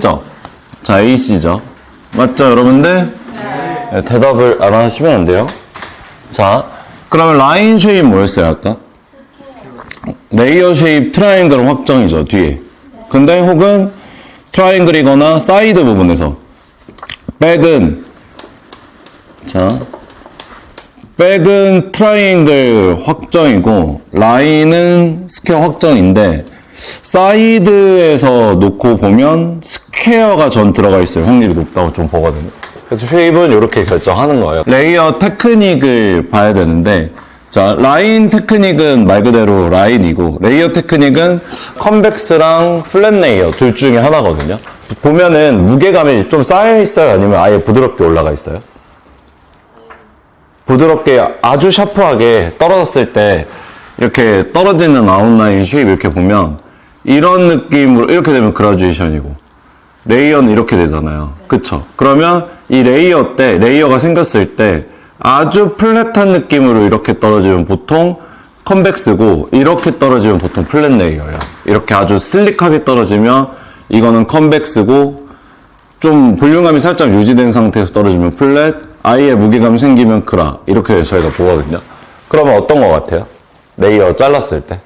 죠? 자, AC죠. 맞죠, 여러분들? 네, 대답을 안 하시면 안 돼요. 자, 그러면 라인 쉐입 뭐였어요, 아까? 레이어 쉐입 트라이앵글 확정이죠, 뒤에. 근데 혹은 트라이앵글이거나 사이드 부분에서 백은 트라이앵글 확정이고 라인은 스퀘어 확정인데 사이드에서 놓고 보면 스퀘어가 전 들어가 있어요. 확률이 높다고 좀 보거든요. 그래서 쉐입은 이렇게 결정하는 거예요. 레이어 테크닉을 봐야 되는데, 자, 라인 테크닉은 말 그대로 라인이고, 레이어 테크닉은 컨벡스랑 플랫 레이어 둘 중에 하나거든요. 보면은 무게감이 좀 쌓여 있어요? 아니면 아예 부드럽게 올라가 있어요? 부드럽게 아주 샤프하게 떨어졌을 때 이렇게 떨어지는 아웃라인 쉐입 이렇게 보면 이런 느낌으로 이렇게 되면 그라듀에이션이고 레이어는 이렇게 되잖아요. 그쵸? 그러면 이 레이어가 생겼을 때 아주 플랫한 느낌으로 이렇게 떨어지면 보통 컨벡스고 이렇게 떨어지면 보통 플랫 레이어예요. 이렇게 아주 슬릭하게 떨어지면 이거는 컨벡스고 좀 볼륨감이 살짝 유지된 상태에서 떨어지면 플랫, 아예 무게감이 생기면 그라 이렇게 저희가 보거든요. 그러면 어떤 것 같아요? 레이어 잘랐을 때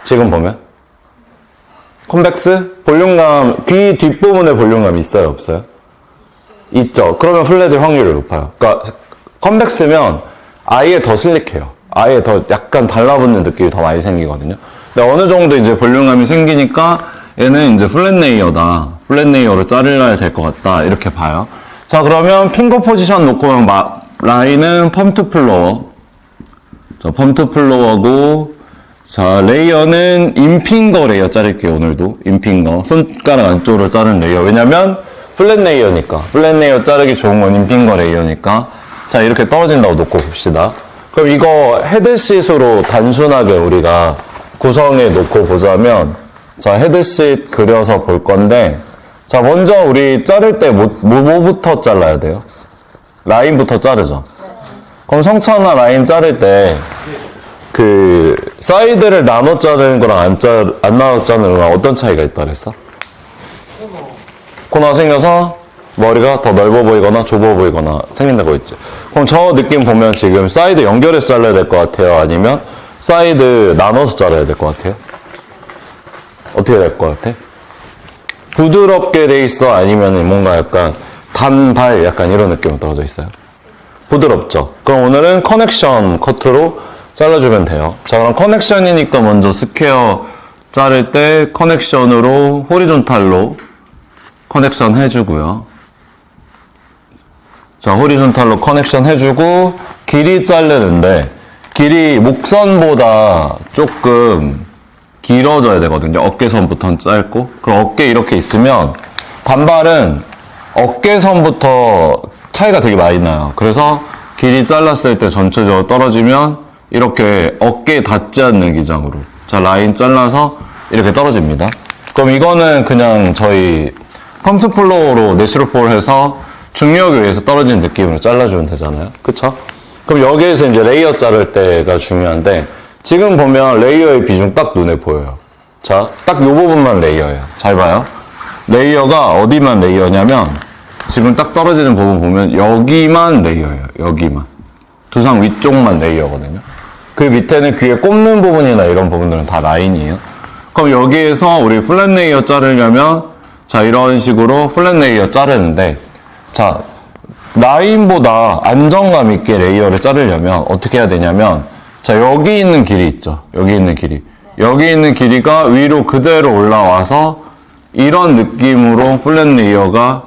지금 보면 컨벡스? 볼륨감, 귀 뒷부분에 볼륨감이 있어요? 없어요? 있죠. 그러면 플랫일 확률이 높아요. 그러니까 컨벡스면 아예 더 슬릭해요. 아예 더 약간 달라붙는 느낌이 더 많이 생기거든요. 근데 어느 정도 이제 볼륨감이 생기니까 얘는 이제 플랫 레이어다. 플랫 레이어로 자르려야 될 것 같다. 이렇게 봐요. 자, 그러면 핑거 포지션 놓고 라인은 펌트 플로어. 자, 펌트 플로어고, 자, 레이어는 인핑거 레이어 자를게요, 오늘도. 인핑거. 손가락 안쪽으로 자른 레이어. 왜냐면, 플랫 레이어니까. 플랫 레이어 자르기 좋은 건 인핑거 레이어니까. 자, 이렇게 떨어진다고 놓고 봅시다. 그럼 이거 헤드시트로 단순하게 우리가 구성해 놓고 보자면, 자, 헤드시트 그려서 볼 건데, 자, 먼저 우리 자를 때 뭐부터 잘라야 돼요? 라인부터 자르죠. 그럼 성찬아 라인 자를 때, 사이드를 나눠 자르는 거랑 안 나눠 자르는 거랑 어떤 차이가 있다 그랬어? 코너가 생겨서 머리가 더 넓어 보이거나 좁아 보이거나 생긴다고 했지. 그럼 저 느낌 보면 지금 사이드 연결해서 잘라야 될 것 같아요? 아니면 사이드 나눠서 잘라야 될 것 같아요? 어떻게 될 것 같아? 부드럽게 돼 있어? 아니면 뭔가 약간 단발 약간 이런 느낌으로 떨어져 있어요? 부드럽죠? 그럼 오늘은 커넥션 커트로 잘라주면 돼요. 자, 그럼 커넥션이니까 먼저 스퀘어 자를 때 커넥션으로 호리존탈로 커넥션 해주고요. 자, 호리존탈로 커넥션 해주고 길이 자르는데 길이 목선보다 조금 길어져야 되거든요. 어깨선부터는 짧고. 그럼 어깨 이렇게 있으면 단발은 어깨선부터 차이가 되게 많이 나요. 그래서 길이 잘랐을 때 전체적으로 떨어지면 이렇게 어깨에 닿지 않는 기장으로 자, 라인 잘라서 이렇게 떨어집니다. 그럼 이거는 그냥 저희 펌트 플로어로 내추럴 볼 해서 중력에 의해서 떨어지는 느낌으로 잘라주면 되잖아요. 그쵸? 그럼 여기에서 이제 레이어 자를 때가 중요한데 지금 보면 레이어의 비중 딱 눈에 보여요. 자, 딱 이 부분만 레이어예요. 잘 봐요. 레이어가 어디만 레이어냐면 지금 딱 떨어지는 부분 보면 여기만 레이어예요. 여기만. 두상 위쪽만 레이어거든요. 그 밑에는 귀에 꼽는 부분이나 이런 부분들은 다 라인이에요. 그럼 여기에서 우리 플랫 레이어 자르려면 자, 이런 식으로 플랫 레이어 자르는데 자, 라인보다 안정감 있게 레이어를 자르려면 어떻게 해야 되냐면 자, 여기 있는 길이 있죠. 여기 있는 길이. 여기 있는 길이가 위로 그대로 올라와서 이런 느낌으로 플랫 레이어가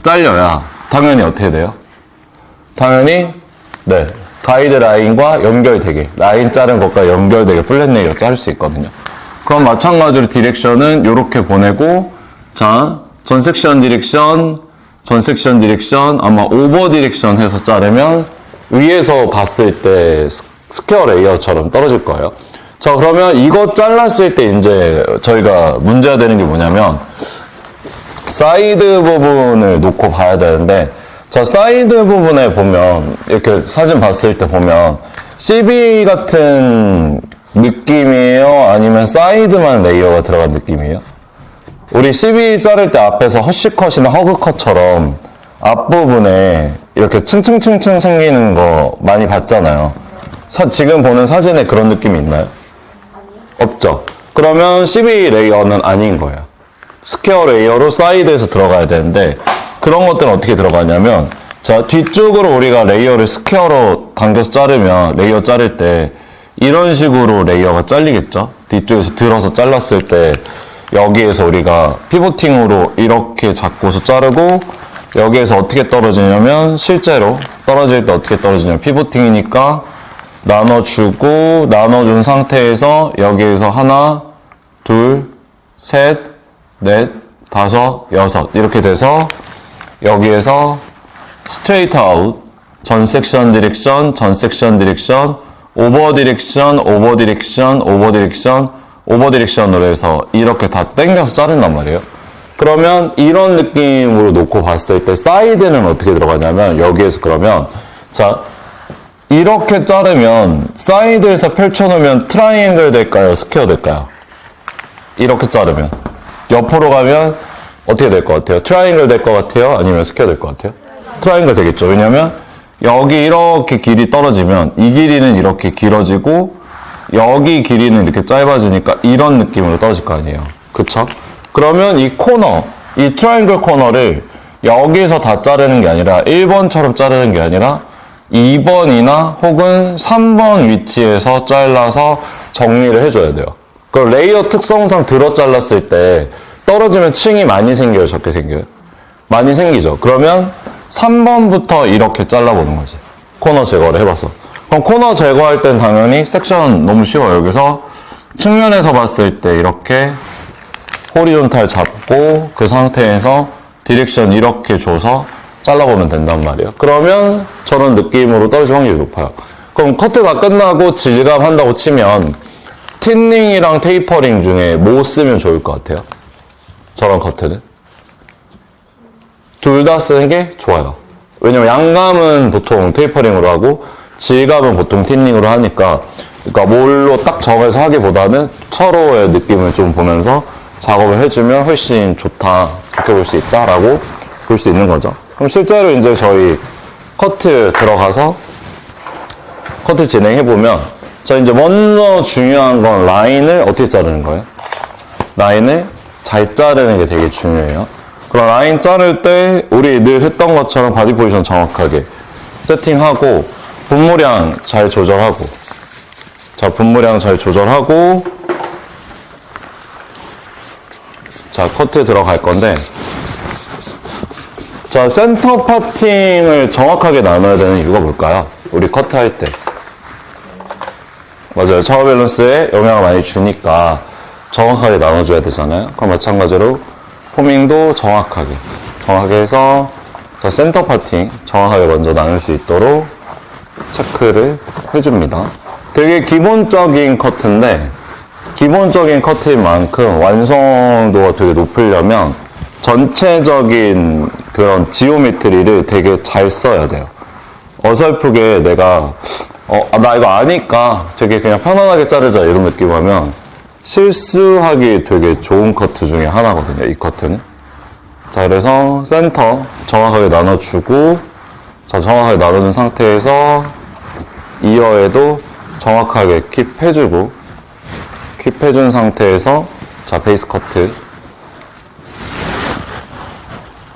잘려야 당연히 어떻게 돼요? 당연히 네, 가이드 라인과 연결되게 라인 자른 것과 연결되게 플랫 레이어 자를 수 있거든요. 그럼 마찬가지로 디렉션은 이렇게 보내고 자, 전 섹션 디렉션 아마 오버 디렉션 해서 자르면 위에서 봤을 때 스퀘어 레이어처럼 떨어질 거예요. 자, 그러면 이거 잘랐을 때 이제 저희가 문제가 되는 게 뭐냐면 사이드 부분을 놓고 봐야 되는데 자, 사이드 부분에 보면 이렇게 사진 봤을 때 보면 CB 같은 느낌이에요? 아니면 사이드만 레이어가 들어간 느낌이에요? 우리 12 자를 때 앞에서 허쉬컷이나 허그컷처럼 앞부분에 이렇게 층층층층 생기는 거 많이 봤잖아요. 지금 보는 사진에 그런 느낌이 있나요? 없죠? 그러면 12 레이어는 아닌 거예요. 스퀘어 레이어로 사이드에서 들어가야 되는데 그런 것들은 어떻게 들어가냐면 자, 뒤쪽으로 우리가 레이어를 스퀘어로 당겨서 자르면 레이어 자를 때 이런 식으로 레이어가 잘리겠죠? 뒤쪽에서 들어서 잘랐을 때 여기에서 우리가 피보팅으로 이렇게 잡고서 자르고 여기에서 어떻게 떨어지냐면 실제로 떨어질 때 어떻게 떨어지냐면 피보팅이니까 나눠주고 나눠준 상태에서 여기에서 하나, 둘, 셋, 넷, 다섯, 여섯 이렇게 돼서 여기에서 스트레이트 아웃, 전 섹션 디렉션, 전 섹션 디렉션, 오버 디렉션, 오버 디렉션, 오버 디렉션, 오버 디렉션으로 해서 이렇게 다 당겨서 자른단 말이에요. 그러면 이런 느낌으로 놓고 봤을 때 사이드는 어떻게 들어가냐면 여기에서 그러면 자 이렇게 자르면 사이드에서 펼쳐놓으면 트라이앵글 될까요? 스퀘어 될까요? 이렇게 자르면 옆으로 가면 어떻게 될 것 같아요? 트라이앵글 될 것 같아요? 아니면 스퀘어 될 것 같아요? 트라이앵글 되겠죠. 왜냐면 여기 이렇게 길이 떨어지면 이 길이는 이렇게 길어지고 여기 길이는 이렇게 짧아지니까 이런 느낌으로 떨어질 거 아니에요. 그쵸? 그러면 이 코너, 이 트라이앵글 코너를 여기서 다 자르는 게 아니라 1번처럼 자르는 게 아니라 2번이나 혹은 3번 위치에서 잘라서 정리를 해줘야 돼요. 그 레이어 특성상 들어 잘랐을 때 떨어지면 층이 많이 생겨요? 적게 생겨요? 많이 생기죠. 그러면 3번부터 이렇게 잘라보는 거지. 코너 제거를 해봐서. 그럼 코너 제거할 땐 당연히 섹션 너무 쉬워요. 여기서 측면에서 봤을 때 이렇게 호리존탈 잡고 그 상태에서 디렉션 이렇게 줘서 잘라보면 된단 말이에요. 그러면 저런 느낌으로 떨어질 확률이 높아요. 그럼 커트가 끝나고 질감한다고 치면 틴닝이랑 테이퍼링 중에 뭐 쓰면 좋을 것 같아요? 저런 커트는? 둘 다 쓰는 게 좋아요. 왜냐면 양감은 보통 테이퍼링으로 하고 질감은 보통 틴닝으로 하니까 그러니까 뭘로 딱 정해서 하기보다는 서로의 느낌을 좀 보면서 작업을 해주면 훨씬 좋다 이렇게 볼 수 있다라고 볼 수 있는 거죠. 그럼 실제로 이제 저희 커트 들어가서 커트 진행해보면 자 이제 먼저 중요한 건 라인을 어떻게 자르는 거예요? 라인을 잘 자르는 게 되게 중요해요. 그럼 라인 자를 때 우리 늘 했던 것처럼 바디 포지션 정확하게 세팅하고 분무량 잘 조절하고 자 분무량 잘 조절하고 자 커트 들어갈 건데 자 센터 파팅을 정확하게 나눠야 되는 이유가 뭘까요? 우리 커트 할 때 맞아요. 차워 밸런스에 영향을 많이 주니까 정확하게 나눠줘야 되잖아요. 그럼 마찬가지로 포밍도 정확하게 해서 자 센터 파팅 정확하게 먼저 나눌 수 있도록 체크를 해줍니다. 되게 기본적인 커트인데 기본적인 커트인 만큼 완성도가 되게 높으려면 전체적인 그런 지오메트리를 되게 잘 써야 돼요. 어설프게 내가 나 이거 아니까 되게 그냥 편안하게 자르자 이런 느낌 하면 실수하기 되게 좋은 커트 중에 하나거든요. 이 커트는. 자 그래서 센터 정확하게 나눠주고 자 정확하게 나눠준 상태에서 이어에도 정확하게 킵해주고 킵해준 상태에서 자 베이스 커트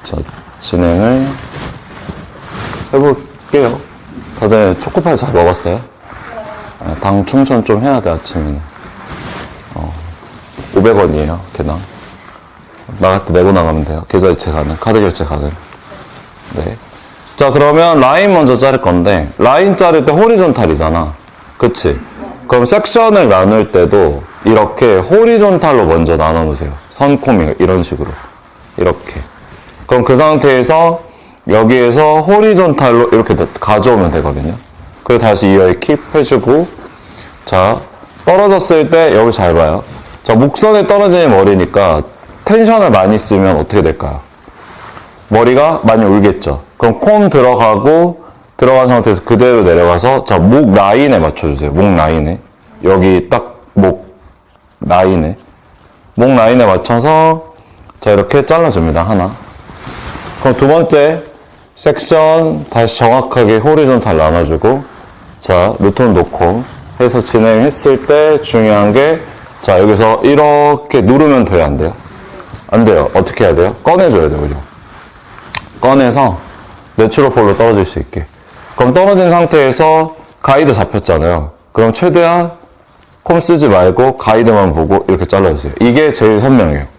자 진행을 해볼게요. 다들 초코파이 잘 먹었어요? 당 충전 좀 해야 돼 아침에는. 500원이에요 개당. 나갈 때 내고 나가면 돼요. 계좌 이체 가능, 카드 결제 가능. 네. 자 그러면 라인 먼저 자를 건데 라인 자를 때 호리존탈이잖아. 그치? 그럼 섹션을 나눌 때도 이렇게 호리존탈로 먼저 나눠 놓으세요. 선코밍을 이런 식으로 이렇게. 그럼 그 상태에서 여기에서 호리존탈로 이렇게 가져오면 되거든요. 그리고 다시 이어에 킵 해주고 자 떨어졌을 때 여기 잘 봐요. 자 목선에 떨어지는 머리니까 텐션을 많이 쓰면 어떻게 될까요? 머리가 많이 울겠죠. 그럼 콤 들어가고 들어간 상태에서 그대로 내려가서 자 목 라인에 맞춰주세요. 목 라인에 여기 딱 목 라인에 맞춰서 자, 이렇게 잘라줍니다. 하나. 그럼 두 번째 섹션 다시 정확하게 호리존탈 나눠주고, 자, 루톤 놓고 해서 진행했을 때 중요한 게, 자, 여기서 이렇게 누르면 돼요, 안 돼요? 안 돼요. 어떻게 해야 돼요? 꺼내줘야 돼요, 그죠? 꺼내서 내추럴 폴로 떨어질 수 있게. 그럼 떨어진 상태에서 가이드 잡혔잖아요. 그럼 최대한 콤 쓰지 말고 가이드만 보고 이렇게 잘라주세요. 이게 제일 선명해요.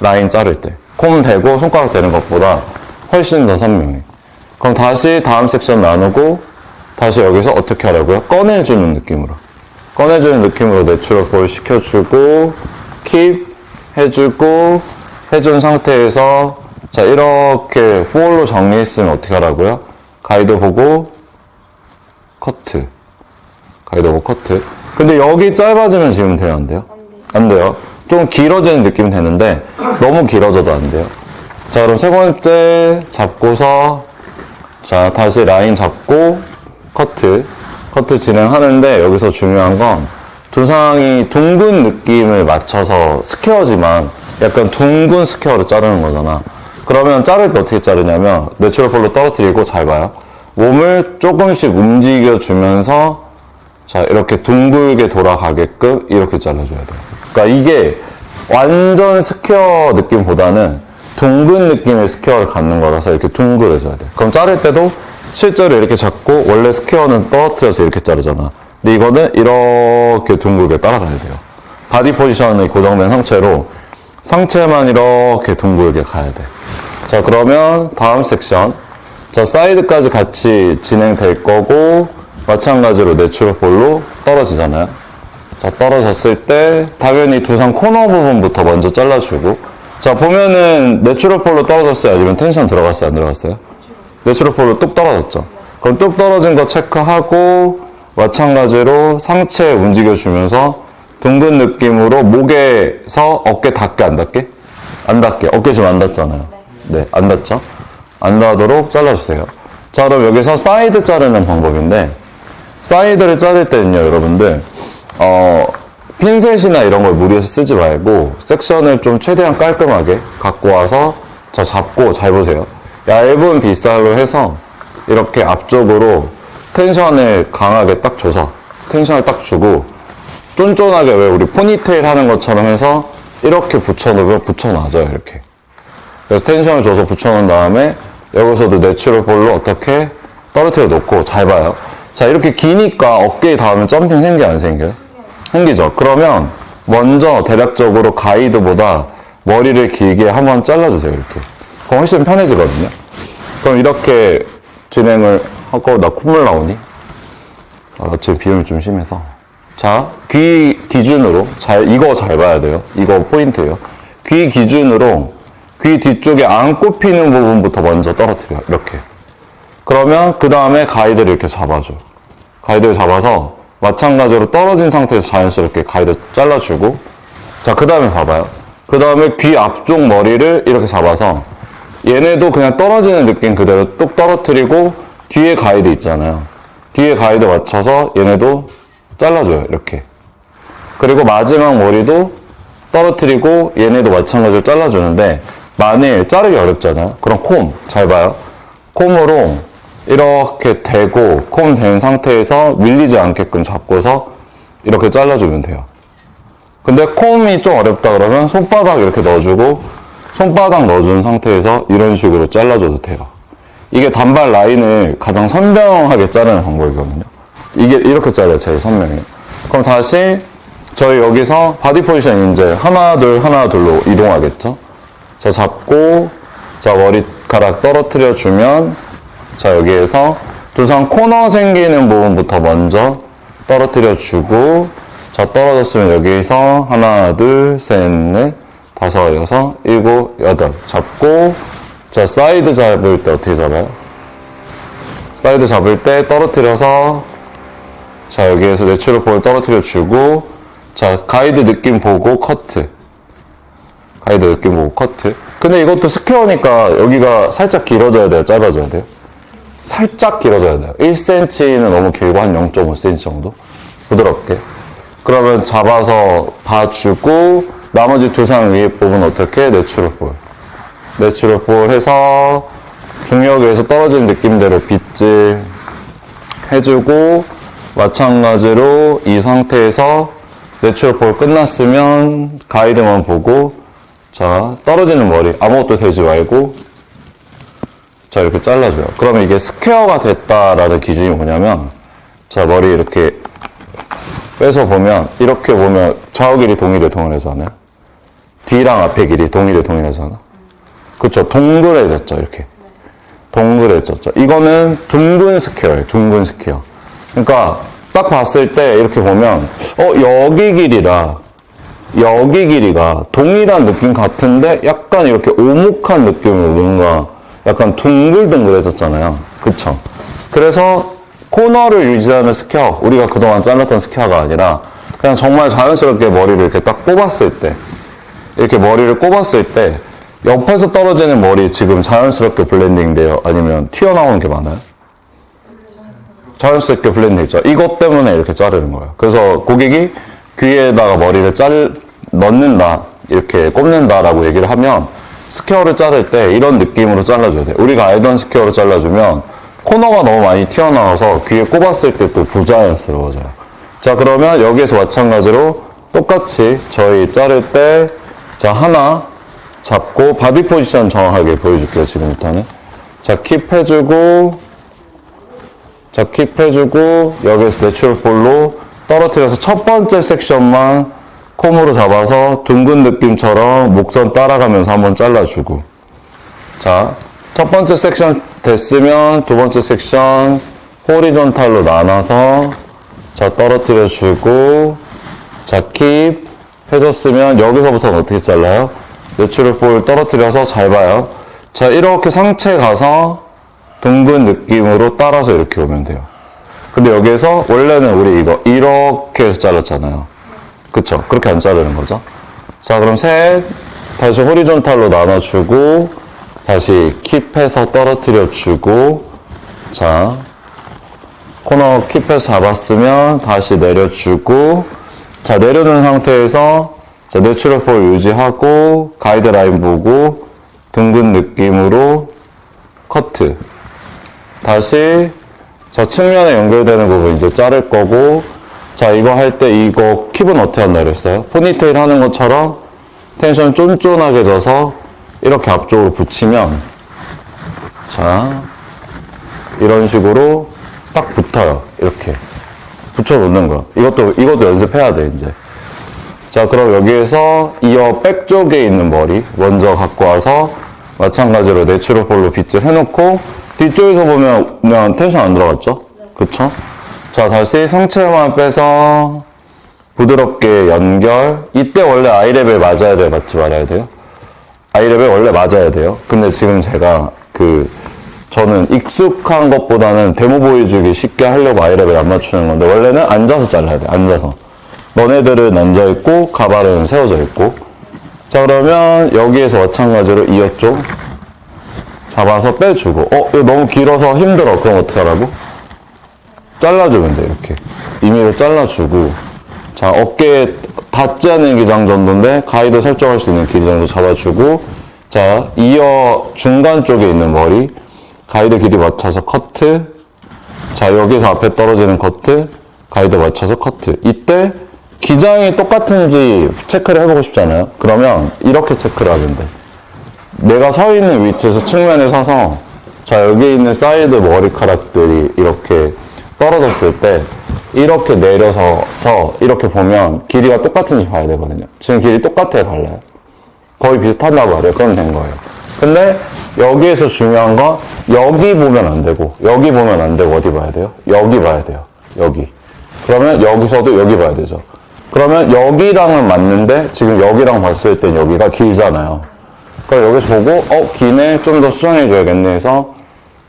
라인 자를 때. 콤 대고 손가락 대는 것보다 훨씬 더 선명해. 그럼 다시 다음 섹션 나누고 다시 여기서 어떻게 하라고요? 꺼내주는 느낌으로. 꺼내주는 느낌으로 내추럴 폴 시켜주고 킵 해주고 해준 상태에서 자, 이렇게 폴로 정리했으면 어떻게 하라고요? 가이드 보고 커트. 가이드 보고 커트. 근데 여기 짧아지면 지금 돼요, 안 돼요? 안 돼요. 좀 길어지는 느낌 되는데 너무 길어져도 안 돼요. 자, 그럼 세 번째 잡고서 자, 다시 라인 잡고 커트. 커트 진행하는데 여기서 중요한 건 두상이 둥근 느낌을 맞춰서 스퀘어지만 약간 둥근 스퀘어를 자르는 거잖아. 그러면 자를 때 어떻게 자르냐면 내추럴 폴로 떨어뜨리고 잘 봐요. 몸을 조금씩 움직여주면서 자, 이렇게 둥글게 돌아가게끔 이렇게 잘라줘야 돼요. 그러니까 이게 완전 스퀘어 느낌보다는 둥근 느낌의 스퀘어를 갖는 거라서 이렇게 둥글어져야 돼요. 그럼 자를 때도 실제로 이렇게 잡고 원래 스퀘어는 떨어뜨려서 이렇게 자르잖아. 근데 이거는 이렇게 둥글게 따라가야 돼요. 바디 포지션이 고정된 상체로 상체만 이렇게 둥글게 가야 돼. 자, 그러면 다음 섹션. 자, 사이드까지 같이 진행될 거고 마찬가지로 내추럴 폴로 떨어지잖아요. 자, 떨어졌을 때 당연히 두상 코너 부분부터 먼저 잘라주고 자, 보면은 내추럴 폴로 떨어졌어요? 아니면 텐션 들어갔어요? 안 들어갔어요? 내추럴 폴로 뚝 떨어졌죠? 그럼 뚝 떨어진 거 체크하고 마찬가지로 상체 움직여주면서 둥근 느낌으로 목에서 어깨 닿게 안 닿게? 안 닿게. 어깨 지금 안 닿잖아요. 네, 안 닿죠? 안 닿도록 잘라주세요. 자, 그럼 여기서 사이드 자르는 방법인데 사이드를 자를 때는요, 여러분들 핀셋이나 이런 걸 무리해서 쓰지 말고 섹션을 좀 최대한 깔끔하게 갖고 와서 자, 잡고 잘 보세요. 얇은 빗살로 해서 이렇게 앞쪽으로 텐션을 강하게 딱 줘서 텐션을 딱 주고 쫀쫀하게 왜 우리 포니테일 하는 것처럼 해서 이렇게 붙여놓으면 붙여놔줘요, 이렇게. 그래서 텐션을 줘서 붙여놓은 다음에 여기서도 내추럴 폴로 어떻게 떨어뜨려 놓고 잘 봐요. 자, 이렇게 기니까 어깨에 닿으면 점핑 생겨 안 생겨요? 생기죠. 그러면 먼저 대략적으로 가이드보다 머리를 길게 한번 잘라주세요, 이렇게. 그럼 훨씬 편해지거든요. 그럼 이렇게 진행을 하고 나 콧물 나오니? 지금 비염이 좀 심해서. 자, 귀 기준으로 이거 잘 봐야 돼요. 이거 포인트예요. 귀 기준으로 귀 뒤쪽에 안 꼽히는 부분부터 먼저 떨어뜨려요. 이렇게. 그러면 그 다음에 가이드를 이렇게 잡아줘. 가이드를 잡아서 마찬가지로 떨어진 상태에서 자연스럽게 가이드 잘라주고 자, 그 다음에 봐봐요. 그 다음에 귀 앞쪽 머리를 이렇게 잡아서 얘네도 그냥 떨어지는 느낌 그대로 뚝 떨어뜨리고 뒤에 가이드 있잖아요. 뒤에 가이드 맞춰서 얘네도 잘라줘요. 이렇게. 그리고 마지막 머리도 떨어뜨리고 얘네도 마찬가지로 잘라주는데 만일 자르기 어렵잖아요. 그럼 콤 잘 봐요. 콤으로 이렇게 대고 콤 된 상태에서 밀리지 않게끔 잡고서 이렇게 잘라주면 돼요. 근데 콤이 좀 어렵다 그러면 손바닥 이렇게 넣어주고 손바닥 넣어준 상태에서 이런 식으로 잘라줘도 돼요. 이게 단발 라인을 가장 선명하게 자르는 방법이거든요. 이게 이렇게 잘라야 제일 선명해요. 그럼 다시 저희 여기서 바디 포지션 이제 하나 둘로 이동하겠죠. 자, 잡고 자, 머리카락 떨어뜨려 주면 자, 여기에서 두상 코너 생기는 부분부터 먼저 떨어뜨려 주고 자, 떨어졌으면 여기서 하나 둘 셋 넷 다섯 여섯 일곱 여덟 잡고 자, 사이드 잡을 때 어떻게 잡아요? 사이드 잡을 때 떨어뜨려서 자, 여기에서 내추럴 폴 떨어뜨려 주고 자, 가이드 느낌 보고 커트. 가이드 느낌 보고 커트. 근데 이것도 스퀘어니까 여기가 살짝 길어져야 돼요? 짧아져야 돼요? 살짝 길어져야 돼요. 1cm는 너무 길고 한 0.5cm 정도? 부드럽게. 그러면 잡아서 봐주고 나머지 두 상 위에 부분 어떻게? 내추럴 볼. 내추럴 볼 해서 중력에서 떨어진 느낌대로 빗질 해주고, 마찬가지로 이 상태에서 내추럴 볼 끝났으면 가이드만 보고, 자, 떨어지는 머리 아무것도 대지 말고, 자, 이렇게 잘라줘요. 그러면 이게 스퀘어가 됐다라는 기준이 뭐냐면, 자, 머리 이렇게 빼서 보면, 이렇게 보면 좌우 길이 동일하잖아요. 뒤랑 앞의 길이 동일하잖아. 그쵸? 동그래졌죠, 이렇게. 동그래졌죠. 이거는 둥근 스퀘어예요, 둥근 스퀘어. 그러니까 딱 봤을 때 이렇게 보면, 여기 길이랑 여기 길이가 동일한 느낌 같은데 약간 이렇게 오목한 느낌으로 뭔가 약간 둥글둥글해졌잖아요. 그쵸? 그래서 코너를 유지하는 스퀘어, 우리가 그동안 잘랐던 스퀘어가 아니라 그냥 정말 자연스럽게 머리를 이렇게 딱 뽑았을 때, 이렇게 머리를 꼽았을 때 옆에서 떨어지는 머리 지금 자연스럽게 블렌딩 돼요? 아니면 튀어나오는 게 많아요? 자연스럽게 블렌딩 있죠. 이것 때문에 이렇게 자르는 거예요. 그래서 고객이 귀에다가 머리를 넣는다, 이렇게 꼽는다라고 얘기를 하면 스퀘어를 자를 때 이런 느낌으로 잘라줘야 돼요. 우리가 알던 스퀘어로 잘라주면 코너가 너무 많이 튀어나와서 귀에 꼽았을 때 또 부자연스러워져요. 자, 그러면 여기에서 마찬가지로 똑같이 저희 자를 때, 자, 하나 잡고 바디 포지션 정확하게 보여줄게요, 지금부터는. 자, 킵해주고, 자, 킵해주고, 여기에서 내추럴 볼로 떨어뜨려서 첫 번째 섹션만 콤으로 잡아서 둥근 느낌처럼 목선 따라가면서 한번 잘라주고. 자, 첫 번째 섹션 됐으면 두 번째 섹션 호리존탈로 나눠서, 자, 떨어뜨려주고, 자, 킵 해줬으면 여기서부터는 어떻게 잘라요? 내추럴 볼 떨어뜨려서 잘 봐요. 자, 이렇게 상체 가서 둥근 느낌으로 따라서 이렇게 오면 돼요. 근데 여기에서 원래는 우리 이거 이렇게 해서 잘랐잖아요. 그쵸? 그렇게 안 자르는 거죠. 자, 그럼 셋, 다시 호리존탈로 나눠주고, 다시 킵해서 떨어뜨려주고, 자, 코너 킵해서 잡았으면 다시 내려주고, 자, 내려준 상태에서 자, 내추럴 볼 유지하고, 가이드라인 보고, 둥근 느낌으로 커트. 다시, 자, 측면에 연결되는 부분 이제 자를 거고, 자, 이거 할 때 이거 킵은 어떻게 한다 그랬어요? 포니테일 하는 것처럼 텐션 쫀쫀하게 져서 이렇게 앞쪽으로 붙이면, 자, 이런 식으로 딱 붙어요. 이렇게. 붙여놓는 거. 이것도 연습해야 돼, 이제. 자, 그럼 여기에서 이어 백 쪽에 있는 머리 먼저 갖고 와서 마찬가지로 내추럴 볼로 빗질 해놓고 뒤쪽에서 보면 텐션 안 들어갔죠? 그쵸? 자, 다시 상체만 빼서 부드럽게 연결. 이때 원래 아이레벨 맞아야 돼요? 맞지 말아야 돼요? 아이레벨 원래 맞아야 돼요. 근데 지금 제가 저는 익숙한 것보다는 데모 보여주기 쉽게 하려고 아이레벨 안 맞추는 건데 원래는 앉아서 잘라야 돼요. 앉아서. 너네들은 앉아있고 가발은 세워져 있고. 자, 그러면 여기에서 마찬가지로 이어 쪽 잡아서 빼주고, 이거 너무 길어서 힘들어. 그럼 어떻게 하라고? 잘라주면 돼. 이렇게 임의로 잘라주고, 자, 어깨에 닿지 않는 기장 정도인데 가이드 설정할 수 있는 길이 정도 잡아주고, 자, 이어 중간 쪽에 있는 머리 가이드 길이 맞춰서 커트. 자, 여기서 앞에 떨어지는 커트, 가이드 맞춰서 커트. 이때 기장이 똑같은지 체크를 해보고 싶잖아요. 그러면 이렇게 체크를 하면 돼. 내가 서 있는 위치에서 측면에 서서, 자, 여기 있는 사이드 머리카락들이 이렇게 떨어졌을 때 이렇게 내려서 이렇게 보면 길이가 똑같은지 봐야 되거든요. 지금 길이 똑같아요, 달라요? 거의 비슷하다고 말해요. 그럼 된 거예요. 근데 여기에서 중요한 건 여기 보면 안 되고, 여기 보면 안 되고, 어디 봐야 돼요? 여기 봐야 돼요. 여기. 그러면 여기서도 여기 봐야 되죠. 그러면 여기랑은 맞는데 지금 여기랑 봤을 땐 여기가 길잖아요. 그럼 여기서 보고 기네, 좀 더 수정해줘야겠네 해서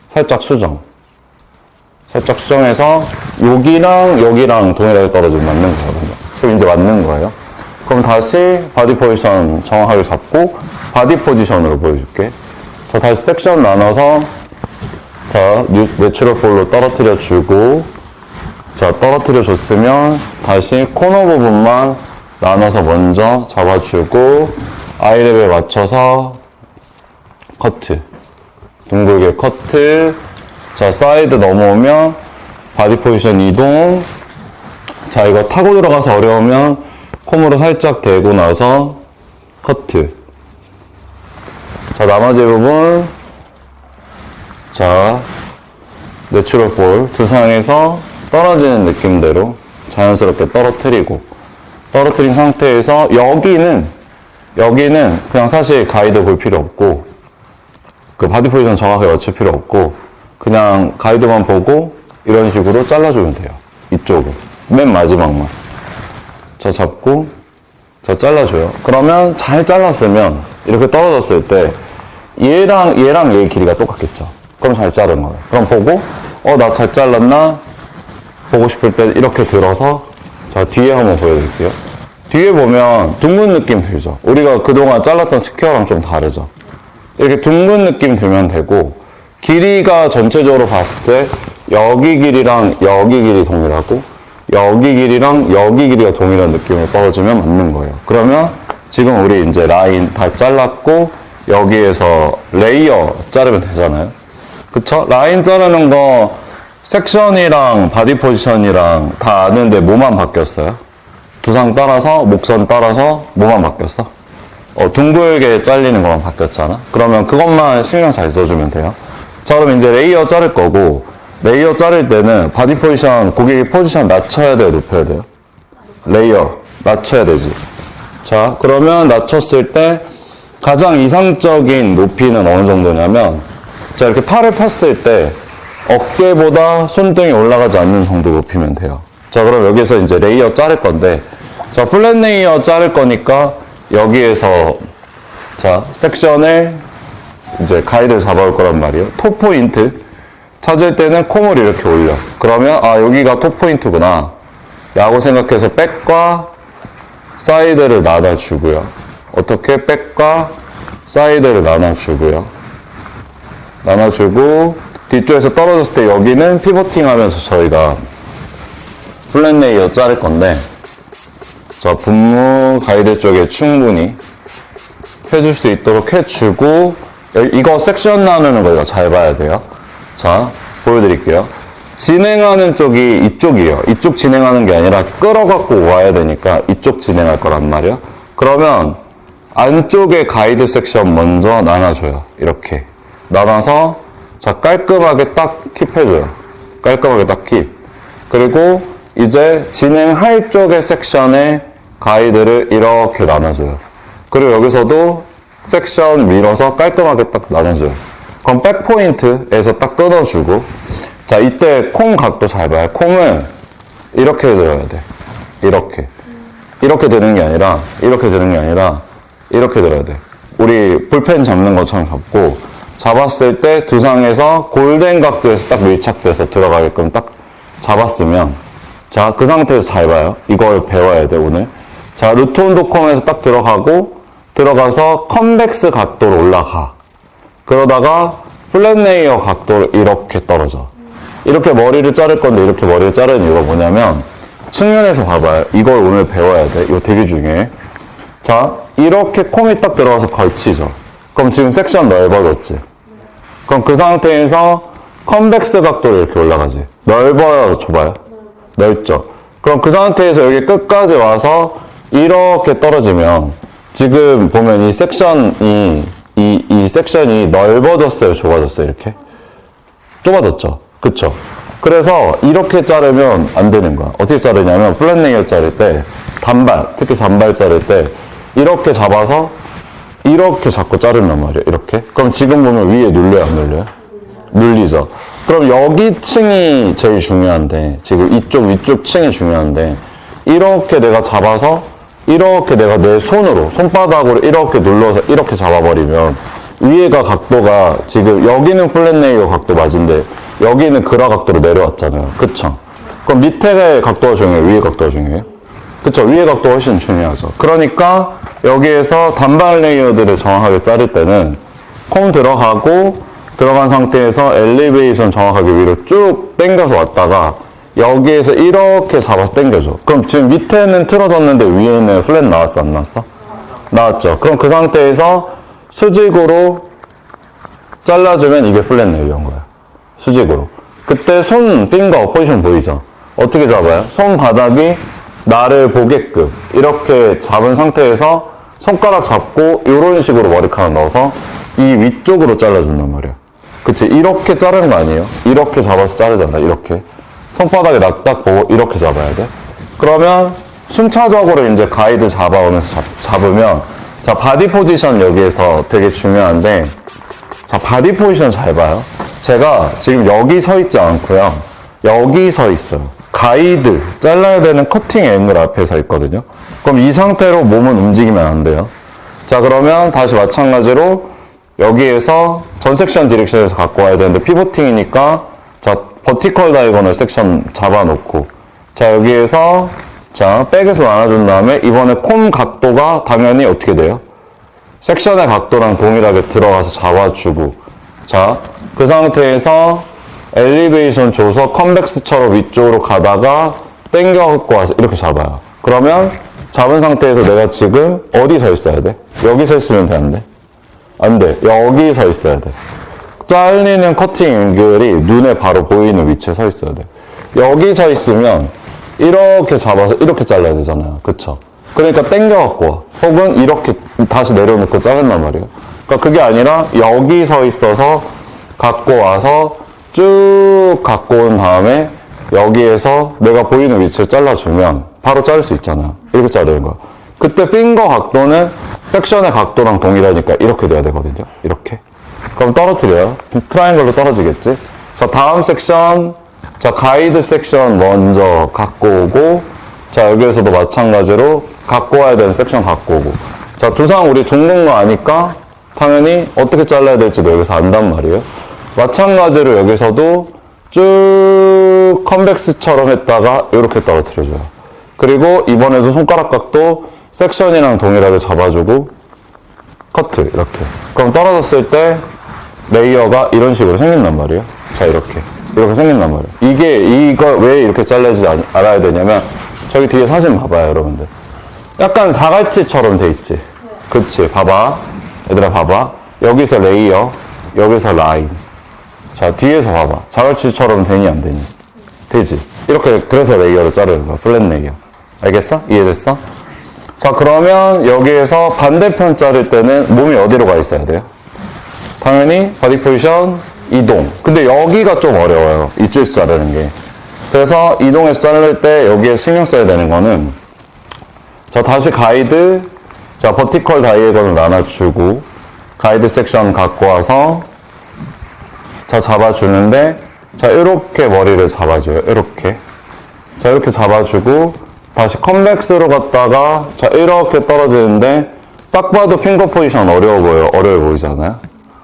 살짝 수정. 살짝 수정해서 여기랑 동일하게 떨어지면 맞는 거거든요. 그럼 이제 맞는 거예요. 그럼 다시 바디 포지션 정확하게 잡고 바디 포지션으로 보여줄게. 자, 다시 섹션 나눠서, 자, 내추럴 볼로 떨어뜨려주고, 자, 떨어뜨려줬으면 다시 코너 부분만 나눠서 먼저 잡아주고 아이랩에 맞춰서 커트. 둥글게 커트. 자, 사이드 넘어오면 바디 포지션 이동. 자, 이거 타고 들어가서 어려우면 콤으로 살짝 대고 나서 커트. 자, 나머지 부분. 자, 내추럴 볼. 두상에서 떨어지는 느낌대로 자연스럽게 떨어뜨린 상태에서 여기는 그냥 사실 가이드 볼 필요 없고 그 바디 포지션 정확하게 맞출 필요 없고 그냥 가이드만 보고 이런 식으로 잘라주면 돼요. 이쪽은 맨 마지막만 자 잡고 자 잘라줘요. 그러면 잘 잘랐으면 이렇게 떨어졌을 때 얘랑 얘의 길이가 똑같겠죠. 그럼 잘 자른 거예요. 그럼 보고 나 잘 잘랐나 보고 싶을 때 이렇게 들어서 자 뒤에 한번 보여드릴게요. 뒤에 보면 둥근 느낌 들죠. 우리가 그동안 잘랐던 스퀘어랑 좀 다르죠. 이렇게 둥근 느낌 들면 되고 길이가 전체적으로 봤을 때 여기 길이랑 여기 길이 동일하고 여기 길이랑 여기 길이가 동일한 느낌으로 떨어지면 맞는 거예요. 그러면 지금 우리 이제 라인 다 잘랐고 여기에서 레이어 자르면 되잖아요. 그쵸? 라인 자르는 거 섹션이랑 바디 포지션이랑 다 아는데 뭐만 바뀌었어요? 두상 따라서 목선 따라서 뭐만 바뀌었어? 둥글게 잘리는 것만 바뀌었잖아. 그러면 그것만 신경 잘 써주면 돼요. 자, 그럼 이제 레이어 자를 거고 레이어 자를 때는 바디 포지션, 고객의 포지션 낮춰야 돼요, 높여야 돼요? 레이어 낮춰야 되지. 자, 그러면 낮췄을 때 가장 이상적인 높이는 어느 정도냐면 자, 이렇게 팔을 폈을 때 어깨보다 손등이 올라가지 않는 정도 높이면 돼요. 자, 그럼 여기서 이제 레이어 자를 건데 자, 플랫 레이어 자를 거니까 여기에서 자, 섹션을 이제 가이드를 잡아올 거란 말이에요. 톱 포인트 찾을 때는 콤을 이렇게 올려. 그러면 여기가 톱 포인트구나 라고 생각해서 백과 사이드를 나눠주고요. 어떻게? 백과 사이드를 나눠주고 뒤쪽에서 떨어졌을 때 여기는 피보팅 하면서 저희가 플랫 레이어 자를 건데 자, 분무 가이드 쪽에 충분히 해줄 수 있도록 해주고 이거 섹션 나누는 거 이거 잘 봐야 돼요. 자, 보여드릴게요. 진행하는 쪽이 이쪽이에요. 이쪽 진행하는 게 아니라 끌어갖고 와야 되니까 이쪽 진행할 거란 말이에요. 그러면 안쪽에 가이드 섹션 먼저 나눠줘요. 이렇게 나눠서 자, 깔끔하게 딱 킵해줘요. 깔끔하게 딱 킵. 그리고 이제 진행할 쪽의 섹션에 가이드를 이렇게 나눠줘요. 그리고 여기서도 섹션 밀어서 깔끔하게 딱 나눠줘요. 그럼 백포인트에서 딱 끊어주고 자, 이때 콤 각도 잘 봐요. 콤은 이렇게 들어야 돼. 이렇게 드는 게 아니라 이렇게 들어야 돼. 우리 볼펜 잡는 것처럼 잡고 잡았을 때 두상에서 골덴 각도에서 딱 밀착돼서 들어가게끔 딱 잡았으면 자, 그 상태에서 잘 봐요. 이걸 배워야 돼, 오늘. 자, 루트 온도컴에서 딱 들어가서 컨벡스 각도로 올라가. 그러다가 플랫 레이어 각도로 이렇게 떨어져. 이렇게 머리를 자를 건데 이렇게 머리를 자르는 이유가 뭐냐면 측면에서 봐봐요. 이걸 오늘 배워야 돼. 이거 되게 중요해. 자, 이렇게 콤이 딱 들어가서 걸치죠. 그럼 지금 섹션 넓어졌지. 그럼 그 상태에서 컨벡스 각도로 이렇게 올라가지. 넓어요, 좁아요? 넓죠. 그럼 그 상태에서 여기 끝까지 와서 이렇게 떨어지면 지금 보면 이 섹션이 이 섹션이 넓어졌어요, 좁아졌어요, 이렇게? 좁아졌죠. 그쵸? 그래서 이렇게 자르면 안 되는 거야. 어떻게 자르냐면 플랫 레이어 자를 때 특히 단발 자를 때 이렇게 잡아서 이렇게 잡고 자른단 말이에요. 이렇게. 그럼 지금 보면 위에 눌려요, 안 눌려요? 눌리죠. 그럼 여기 층이 제일 중요한데 지금 이쪽 위쪽 층이 중요한데 이렇게 내가 잡아서 이렇게 내가 내 손바닥으로 이렇게 눌러서 이렇게 잡아버리면 위에가 각도가 지금 여기는 플랫 레이어 각도 맞은데 여기는 그라 각도로 내려왔잖아요. 그쵸? 그럼 밑에 각도가 중요해요? 위에 각도가 중요해요? 그쵸? 위에 각도가 훨씬 중요하죠. 그러니까 여기에서 단발 레이어들을 정확하게 자를 때는 콤 들어간 상태에서 엘리베이션 정확하게 위로 쭉 당겨서 왔다가 여기에서 이렇게 잡아서 당겨줘. 그럼 지금 밑에는 틀어졌는데 위에는 플랫 나왔어, 안 나왔어? 나왔죠. 그럼 그 상태에서 수직으로 잘라주면 이게 플랫 네일인 거야. 수직으로. 그때 손, 핑거, 포지션 보이죠? 어떻게 잡아요? 손바닥이 나를 보게끔 이렇게 잡은 상태에서 손가락 잡고 이런 식으로 머리카락 넣어서 이 위쪽으로 잘라준단 말이야. 그치? 이렇게 자르는 거 아니에요? 이렇게 잡아서 자르잖아. 이렇게. 손바닥에 딱 보고 이렇게 잡아야 돼. 그러면 순차적으로 이제 가이드 잡아오면서 잡으면 자, 바디 포지션 여기에서 되게 중요한데 자, 바디 포지션 잘 봐요. 제가 지금 여기 서 있지 않고요. 여기 서 있어요. 가이드, 잘라야 되는 커팅 앵글 앞에 서 있거든요. 그럼 이 상태로 몸은 움직이면 안 돼요. 자, 그러면 다시 마찬가지로 여기에서 전 섹션 디렉션에서 갖고 와야 되는데 피보팅이니까 자, 버티컬 다이거널 섹션 잡아놓고 자, 여기에서 자, 백에서 나눠준 다음에 이번에 콤 각도가 당연히 어떻게 돼요? 섹션의 각도랑 동일하게 들어가서 잡아주고 자, 그 상태에서 엘리베이션 줘서 컨벡스처럼 위쪽으로 가다가 당겨 갖고 와서 이렇게 잡아요. 그러면 잡은 상태에서 내가 지금 어디 서 있어야 돼? 여기 서 있으면 되는데? 안 돼. 여기 서 있어야 돼. 잘리는 커팅 앵글이 눈에 바로 보이는 위치에 서 있어야 돼. 여기 서 있으면 이렇게 잡아서 이렇게 잘라야 되잖아요. 그쵸? 그러니까 당겨 갖고 와. 혹은 이렇게 다시 내려놓고 자른단 말이에요. 그러니까 그게 아니라 여기 서 있어서 갖고 와서 쭉 갖고 온 다음에 여기에서 내가 보이는 위치를 잘라주면 바로 자를 수 있잖아요. 이렇게 자르는 거야. 그때 핑거 각도는 섹션의 각도랑 동일하니까 이렇게 돼야 되거든요. 이렇게. 그럼 떨어뜨려요. 트라이앵글로 떨어지겠지? 자, 다음 섹션. 자, 가이드 섹션 먼저 갖고 오고 자, 여기에서도 마찬가지로 갖고 와야 되는 섹션 갖고 오고 자, 두상 우리 둥근 거 아니까 당연히 어떻게 잘라야 될지도 여기서 안단 말이에요. 마찬가지로 여기서도 쭉 컨벡스처럼 했다가 이렇게 떨어뜨려줘요. 그리고 이번에도 손가락 각도 섹션이랑 동일하게 잡아주고 커트 이렇게. 그럼 떨어졌을 때 레이어가 이런 식으로 생긴단 말이에요. 자, 이렇게 생긴단 말이에요. 이거 왜 이렇게 잘라야지 알아야 되냐면 저기 뒤에 사진 봐봐요, 여러분들. 약간 자갈치처럼 돼 있지. 그치? 봐봐. 얘들아 봐봐. 여기서 레이어, 여기서 라인. 자, 뒤에서 봐봐. 자갈치처럼 되니 안 되니? 되지. 이렇게 그래서 레이어를 자르는 거야. 플랫 레이어. 알겠어? 이해됐어? 자, 그러면 여기에서 반대편 자를 때는 몸이 어디로 가 있어야 돼요? 당연히 바디 포지션 이동. 근데 여기가 좀 어려워요. 이쪽에서 자르는 게. 그래서 이동해서 자를 때 여기에 신경 써야 되는 거는 자, 다시 가이드 자, 버티컬 다이애곤을 나눠주고 가이드 섹션 갖고 와서 자, 잡아주는데 자, 이렇게 머리를 잡아줘요. 이렇게. 자, 이렇게 잡아주고 다시 컨벡스로 갔다가 자, 이렇게 떨어지는데 딱 봐도 핑거 포지션 어려워 보이잖아요.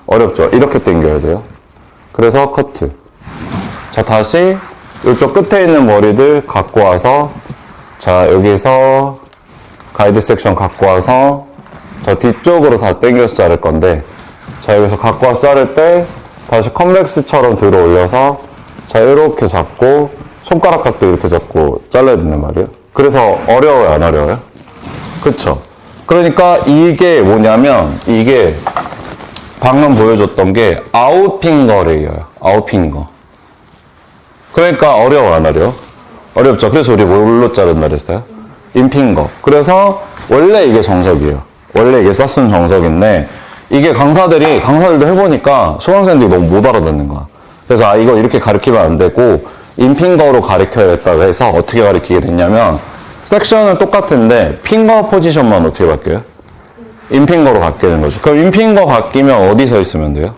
어렵죠? 이렇게 당겨야 돼요. 그래서 커트. 자, 다시 이쪽 끝에 있는 머리들 갖고 와서 자, 여기서 가이드 섹션 갖고 와서 자, 뒤쪽으로 다 당겨서 자를 건데 자, 여기서 갖고 와서 자를 때 다시 컨벡스처럼 들어 올려서 자, 이렇게 잡고 손가락 각도 이렇게 잡고 잘라야 된단 말이에요. 그래서 어려워요, 안 어려워요? 그쵸? 그러니까 이게 뭐냐면 이게 방금 보여줬던 게 아웃핑거 레이어예요. 아웃핑거. 그러니까 어려워, 안 어려워? 어렵죠? 그래서 우리 뭘로 자른다 그랬어요? 인핑거. 그래서 원래 이게 정석이에요. 원래 이게 썼은 정석인데 이게 강사들도 해보니까 수강생들이 너무 못 알아듣는 거야. 그래서 이거 이렇게 가르치면 안 되고 인핑거로 가르쳐야겠다고 해서 어떻게 가르치게 됐냐면 섹션은 똑같은데 핑거 포지션만 어떻게 바뀌어요? 인핑거로 바뀌는 거죠. 그럼 인핑거 바뀌면 어디 서 있으면 돼요?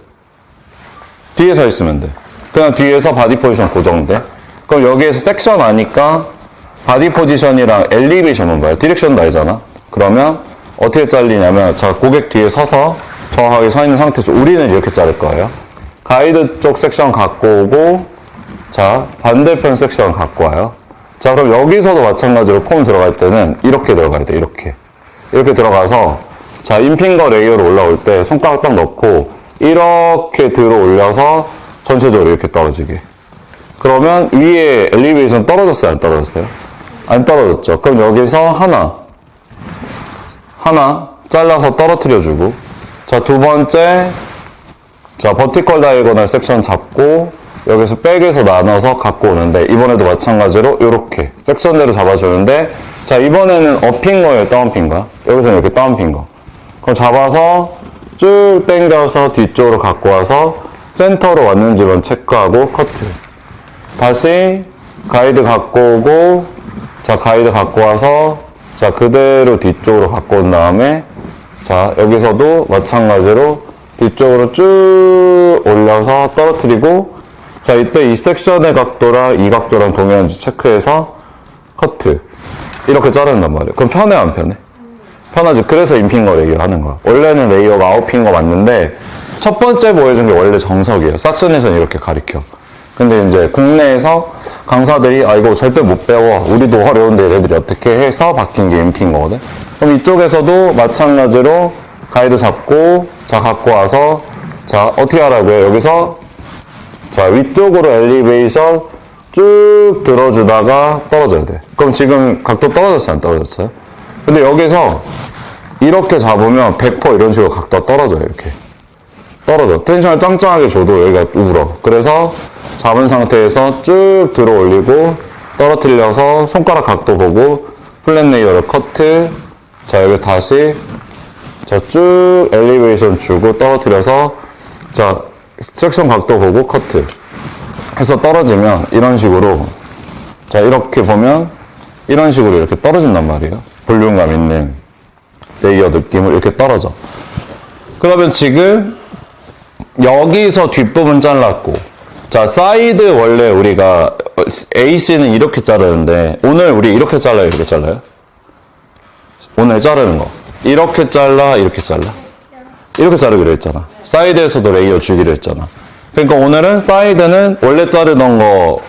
뒤에 서 있으면 돼. 그냥 뒤에서 바디 포지션 고정돼. 그럼 여기에서 섹션 아니까 바디 포지션이랑 엘리베이션은 뭐야? 디렉션도 알잖아. 그러면 어떻게 잘리냐면 자, 고객 뒤에 서서 정확하게 서 있는 상태에서 우리는 이렇게 자를 거예요. 가이드 쪽 섹션 갖고 오고 자, 반대편 섹션 갖고 와요. 자, 그럼 여기서도 마찬가지로 콤 들어갈 때는 이렇게 들어가야 돼. 이렇게 들어가서 자, 인핑거 레이어로 올라올 때 손가락 딱 넣고 이렇게 들어 올려서 전체적으로 이렇게 떨어지게. 그러면 위에 엘리베이션 떨어졌어요? 안 떨어졌어요? 안 떨어졌죠. 그럼 여기서 하나 잘라서 떨어뜨려주고, 자, 두 번째, 자, 버티컬 다이고널 섹션 잡고, 여기서 백에서 나눠서 갖고 오는데, 이번에도 마찬가지로 이렇게 섹션대로 잡아주는데, 자, 이번에는 업인 거예요? 다운핀 거야? 여기서는 이렇게 다운핀 거. 그럼 잡아서 쭉 당겨서 뒤쪽으로 갖고 와서 센터로 왔는지만 체크하고 커트. 다시 가이드 갖고 오고, 자, 가이드 갖고 와서, 자, 그대로 뒤쪽으로 갖고 온 다음에, 자, 여기서도 마찬가지로 뒤쪽으로 쭉 올려서 떨어뜨리고, 자, 이때 이 섹션의 각도랑 이 각도랑 동일한지 체크해서 커트. 이렇게 자른단 말이에요. 그럼 편해, 안 편해? 편하지. 그래서 인핑거 레이어 하는 거야. 원래는 레이어가 아웃핑거 맞는데, 첫 번째 보여준 게 원래 정석이에요. 사순에서는 이렇게 가리켜. 근데 이제 국내에서 강사들이 아 이거 절대 못 배워. 우리도 어려운데 얘네들이 어떻게 해서 바뀐 게 인피인 거거든. 그럼 이쪽에서도 마찬가지로 가이드 잡고 자 갖고 와서 자 어떻게 하라고요? 여기서 자 위쪽으로 엘리베이션 쭉 들어주다가 떨어져야 돼. 그럼 지금 각도 떨어졌어요? 안 떨어졌어요? 근데 여기서 이렇게 잡으면 100% 이런 식으로 각도가 떨어져요. 이렇게 떨어져. 텐션을 짱짱하게 줘도 여기가 울어. 그래서 잡은 상태에서 쭉 들어 올리고 떨어뜨려서 손가락 각도 보고 플랫 레이어를 커트. 자 여기 다시 자 쭉 엘리베이션 주고 떨어뜨려서 자 섹션 각도 보고 커트 해서 떨어지면 이런 식으로 자 이렇게 보면 이런 식으로 이렇게 떨어진단 말이에요. 볼륨감 있는 레이어 느낌을 이렇게 떨어져. 그러면 지금 여기서 뒷부분 잘랐고 자 사이드 원래 우리가 AC는 이렇게 자르는데 오늘 우리 이렇게 잘라요? 이렇게 잘라요? 오늘 자르는 거 이렇게 잘라 이렇게 잘라 이렇게 자르기로 했잖아. 사이드에서도 레이어 주기로 했잖아. 그러니까 오늘은 사이드는 원래 자르던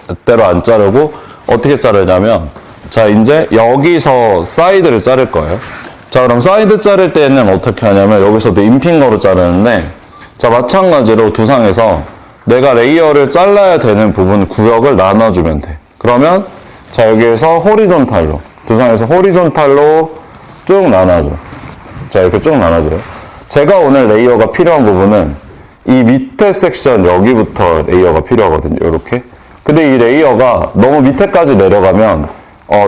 거대로 안 자르고 어떻게 자르냐면 자 이제 여기서 사이드를 자를 거예요. 자 그럼 사이드 자를 때는 어떻게 하냐면 여기서도 인핑거로 자르는데 자 마찬가지로 두상에서 내가 레이어를 잘라야 되는 부분 구역을 나눠주면 돼. 그러면 자 여기에서 호리존탈로 두상에서 호리존탈로 쭉 나눠줘. 자 이렇게 쭉 나눠줘요. 제가 오늘 레이어가 필요한 부분은 이 밑에 섹션 여기부터 레이어가 필요하거든요. 이렇게. 근데 이 레이어가 너무 밑에까지 내려가면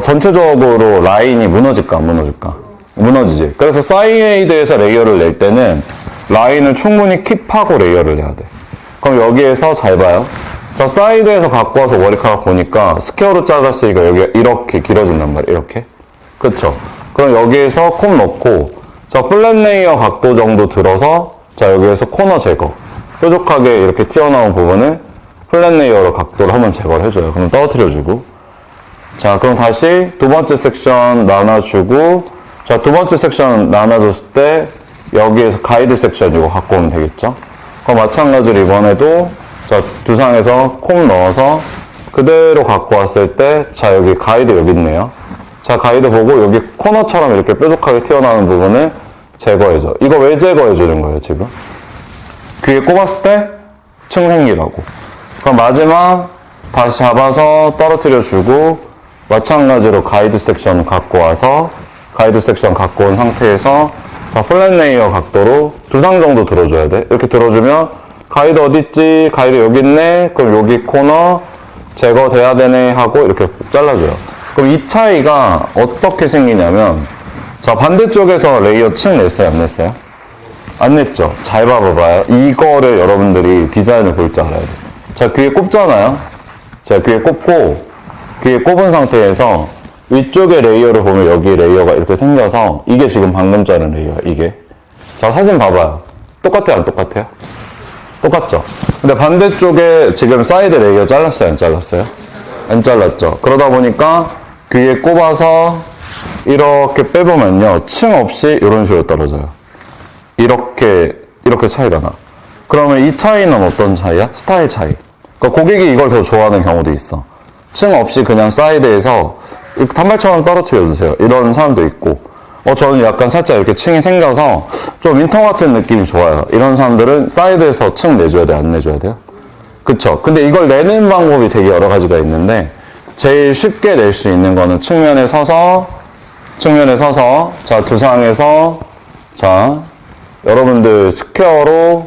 전체적으로 라인이 무너질까 안 무너질까? 무너지지. 그래서 사이드에서 레이어를 낼 때는 라인을 충분히 킵하고 레이어를 내야 돼. 그럼 여기에서 잘 봐요. 자, 사이드에서 갖고 와서 머리카락 보니까 스퀘어로 잘랐으니까 여기가 이렇게 길어진단 말이에요. 이렇게. 그쵸? 그럼 여기에서 콤 넣고, 자, 플랫 레이어 각도 정도 들어서, 자, 여기에서 코너 제거. 뾰족하게 이렇게 튀어나온 부분을 플랫 레이어로 각도를 한번 제거를 해줘요. 그럼 떨어뜨려주고. 자, 그럼 다시 두 번째 섹션 나눠주고, 자, 두 번째 섹션 나눠줬을 때, 여기에서 가이드 섹션 이거 갖고 오면 되겠죠? 그럼 마찬가지로 이번에도 자 두상에서 콤 넣어서 그대로 갖고 왔을 때 자 여기 가이드 여기 있네요. 자 가이드 보고 여기 코너처럼 이렇게 뾰족하게 튀어나오는 부분을 제거해줘. 이거 왜 제거해 주는 거예요 지금? 귀에 꼽았을 때 층 생기라고. 그럼 마지막 다시 잡아서 떨어뜨려 주고 마찬가지로 가이드 섹션 갖고 와서 가이드 섹션 갖고 온 상태에서 자, 플랫 레이어 각도로 두상 정도 들어줘야 돼. 이렇게 들어주면 가이드 어딨지? 가이드 여기 있네? 그럼 여기 코너 제거돼야 되네 하고 이렇게 잘라줘요. 그럼 이 차이가 어떻게 생기냐면 자 반대쪽에서 레이어 층 냈어요? 안 냈어요? 안 냈죠? 잘 봐봐요. 이거를 여러분들이 디자인을 볼 줄 알아야 돼. 자 귀에 꼽잖아요? 자 귀에 꼽고 귀에 꼽은 상태에서 위쪽에 레이어를 보면 여기 레이어가 이렇게 생겨서 이게 지금 방금 자른 레이어야 이게. 자 사진 봐봐요. 똑같아요 안 똑같아요? 똑같죠? 근데 반대쪽에 지금 사이드 레이어 잘랐어요 안 잘랐어요? 안 잘랐죠? 그러다 보니까 귀에 꼽아서 이렇게 빼보면요 층 없이 이런 식으로 떨어져요. 이렇게 차이가 나. 그러면 이 차이는 어떤 차이야? 스타일 차이. 그러니까 고객이 이걸 더 좋아하는 경우도 있어. 층 없이 그냥 사이드에서 단발처럼 떨어뜨려 주세요. 이런 사람도 있고, 저는 약간 살짝 이렇게 층이 생겨서 좀 윈터 같은 느낌이 좋아요. 이런 사람들은 사이드에서 층 내줘야 돼, 안 내줘야 돼요? 그쵸. 근데 이걸 내는 방법이 되게 여러 가지가 있는데, 제일 쉽게 낼 수 있는 거는 측면에 서서, 자, 두상에서, 자, 여러분들 스퀘어로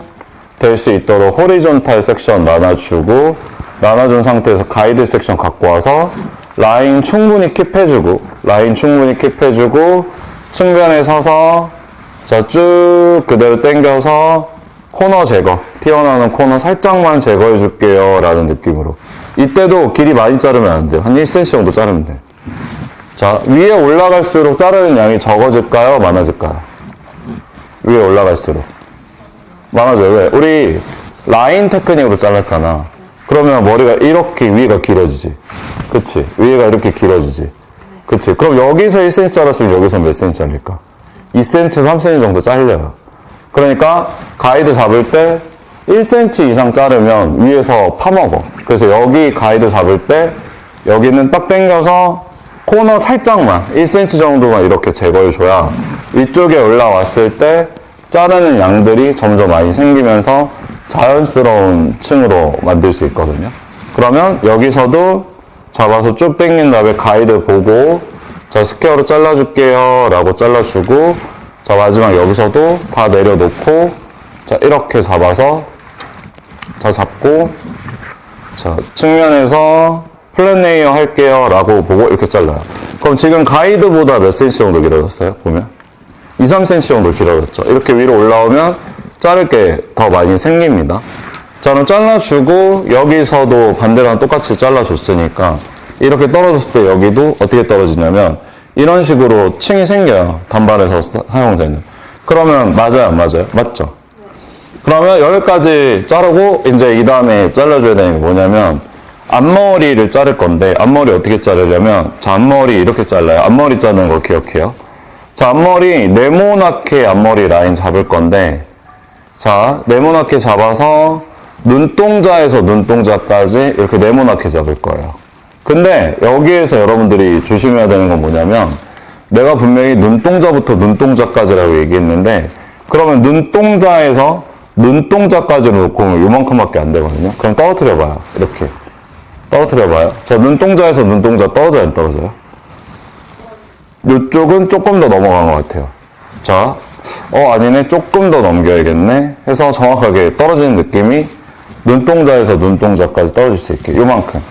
될 수 있도록 호리존탈 섹션 나눠주고, 나눠준 상태에서 가이드 섹션 갖고 와서, 라인 충분히 킵해주고, 측면에 서서, 자, 쭉 그대로 당겨서, 코너 제거, 튀어나오는 코너 살짝만 제거해 줄게요 라는 느낌으로. 이때도 길이 많이 자르면 안 돼요. 한 1cm 정도 자르면 돼요. 자, 위에 올라갈수록 자르는 양이 적어질까요? 많아질까요? 위에 올라갈수록 많아져요. 왜? 우리 라인 테크닉으로 잘랐잖아. 그러면 머리가 이렇게 위가 길어지지. 그치? 위가 이렇게 길어지지. 그치? 그럼 여기서 1cm 잘랐으면 여기서 몇 cm 잘릴까? 2cm에서 3cm 정도 잘려요. 그러니까 가이드 잡을 때 1cm 이상 자르면 위에서 파먹어. 그래서 여기 가이드 잡을 때 여기는 딱 당겨서 코너 살짝만 1cm 정도만 이렇게 제거해줘야 위쪽에 올라왔을 때 자르는 양들이 점점 많이 생기면서 자연스러운 층으로 만들 수 있거든요. 그러면 여기서도 잡아서 쭉 당긴 다음에 가이드 보고 자, 스퀘어로 잘라줄게요 라고 잘라주고 자, 마지막 여기서도 다 내려놓고 자, 이렇게 잡아서 자, 잡고 자, 측면에서 플랫 레이어 할게요 라고 보고 이렇게 잘라요. 그럼 지금 가이드보다 몇 cm 정도 길어졌어요? 보면 2, 3cm 정도 길어졌죠. 이렇게 위로 올라오면 자를 게 더 많이 생깁니다. 자, 그럼 잘라주고 여기서도 반대랑 똑같이 잘라줬으니까 이렇게 떨어졌을 때 여기도 어떻게 떨어지냐면 이런 식으로 층이 생겨요. 단발에서 사용되는. 그러면 맞아요, 안 맞아요? 맞죠? 그러면 여기까지 자르고 이제 이 다음에 잘라줘야 되는 게 뭐냐면 앞머리를 자를 건데 앞머리 어떻게 자르려면 자, 앞머리 이렇게 잘라요. 앞머리 자르는 거 기억해요. 자, 앞머리 네모나게 앞머리 라인 잡을 건데 자, 네모나게 잡아서 눈동자에서 눈동자까지 이렇게 네모나게 잡을 거예요. 근데 여기에서 여러분들이 조심해야 되는 건 뭐냐면 내가 분명히 눈동자부터 눈동자까지라고 얘기했는데 그러면 눈동자에서 눈동자까지를 놓고 요만큼밖에 안 되거든요. 그럼 떨어뜨려봐요. 이렇게 떨어뜨려봐요. 자, 눈동자에서 눈동자 떨어져요, 안 떨어져요? 이쪽은 조금 더 넘어간 것 같아요. 자, 아니네, 조금 더 넘겨야겠네 해서 정확하게 떨어지는 느낌이 눈동자에서 눈동자까지 떨어질 수 있게 요만큼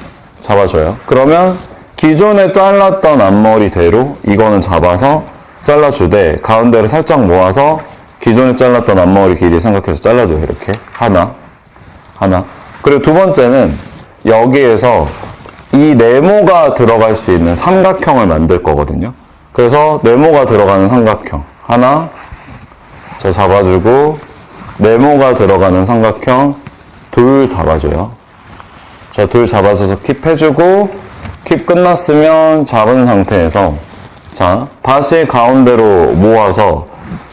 잡아줘요. 그러면 기존에 잘랐던 앞머리대로 이거는 잡아서 잘라주되 가운데를 살짝 모아서 기존에 잘랐던 앞머리 길이 생각해서 잘라줘요. 이렇게 하나 그리고 두 번째는 여기에서 이 네모가 들어갈 수 있는 삼각형을 만들 거거든요. 그래서 네모가 들어가는 삼각형 하나 자, 잡아주고 네모가 들어가는 삼각형 둘 잡아줘요. 자, 둘 잡아서 킵해주고 킵 끝났으면 잡은 상태에서 자, 다시 가운데로 모아서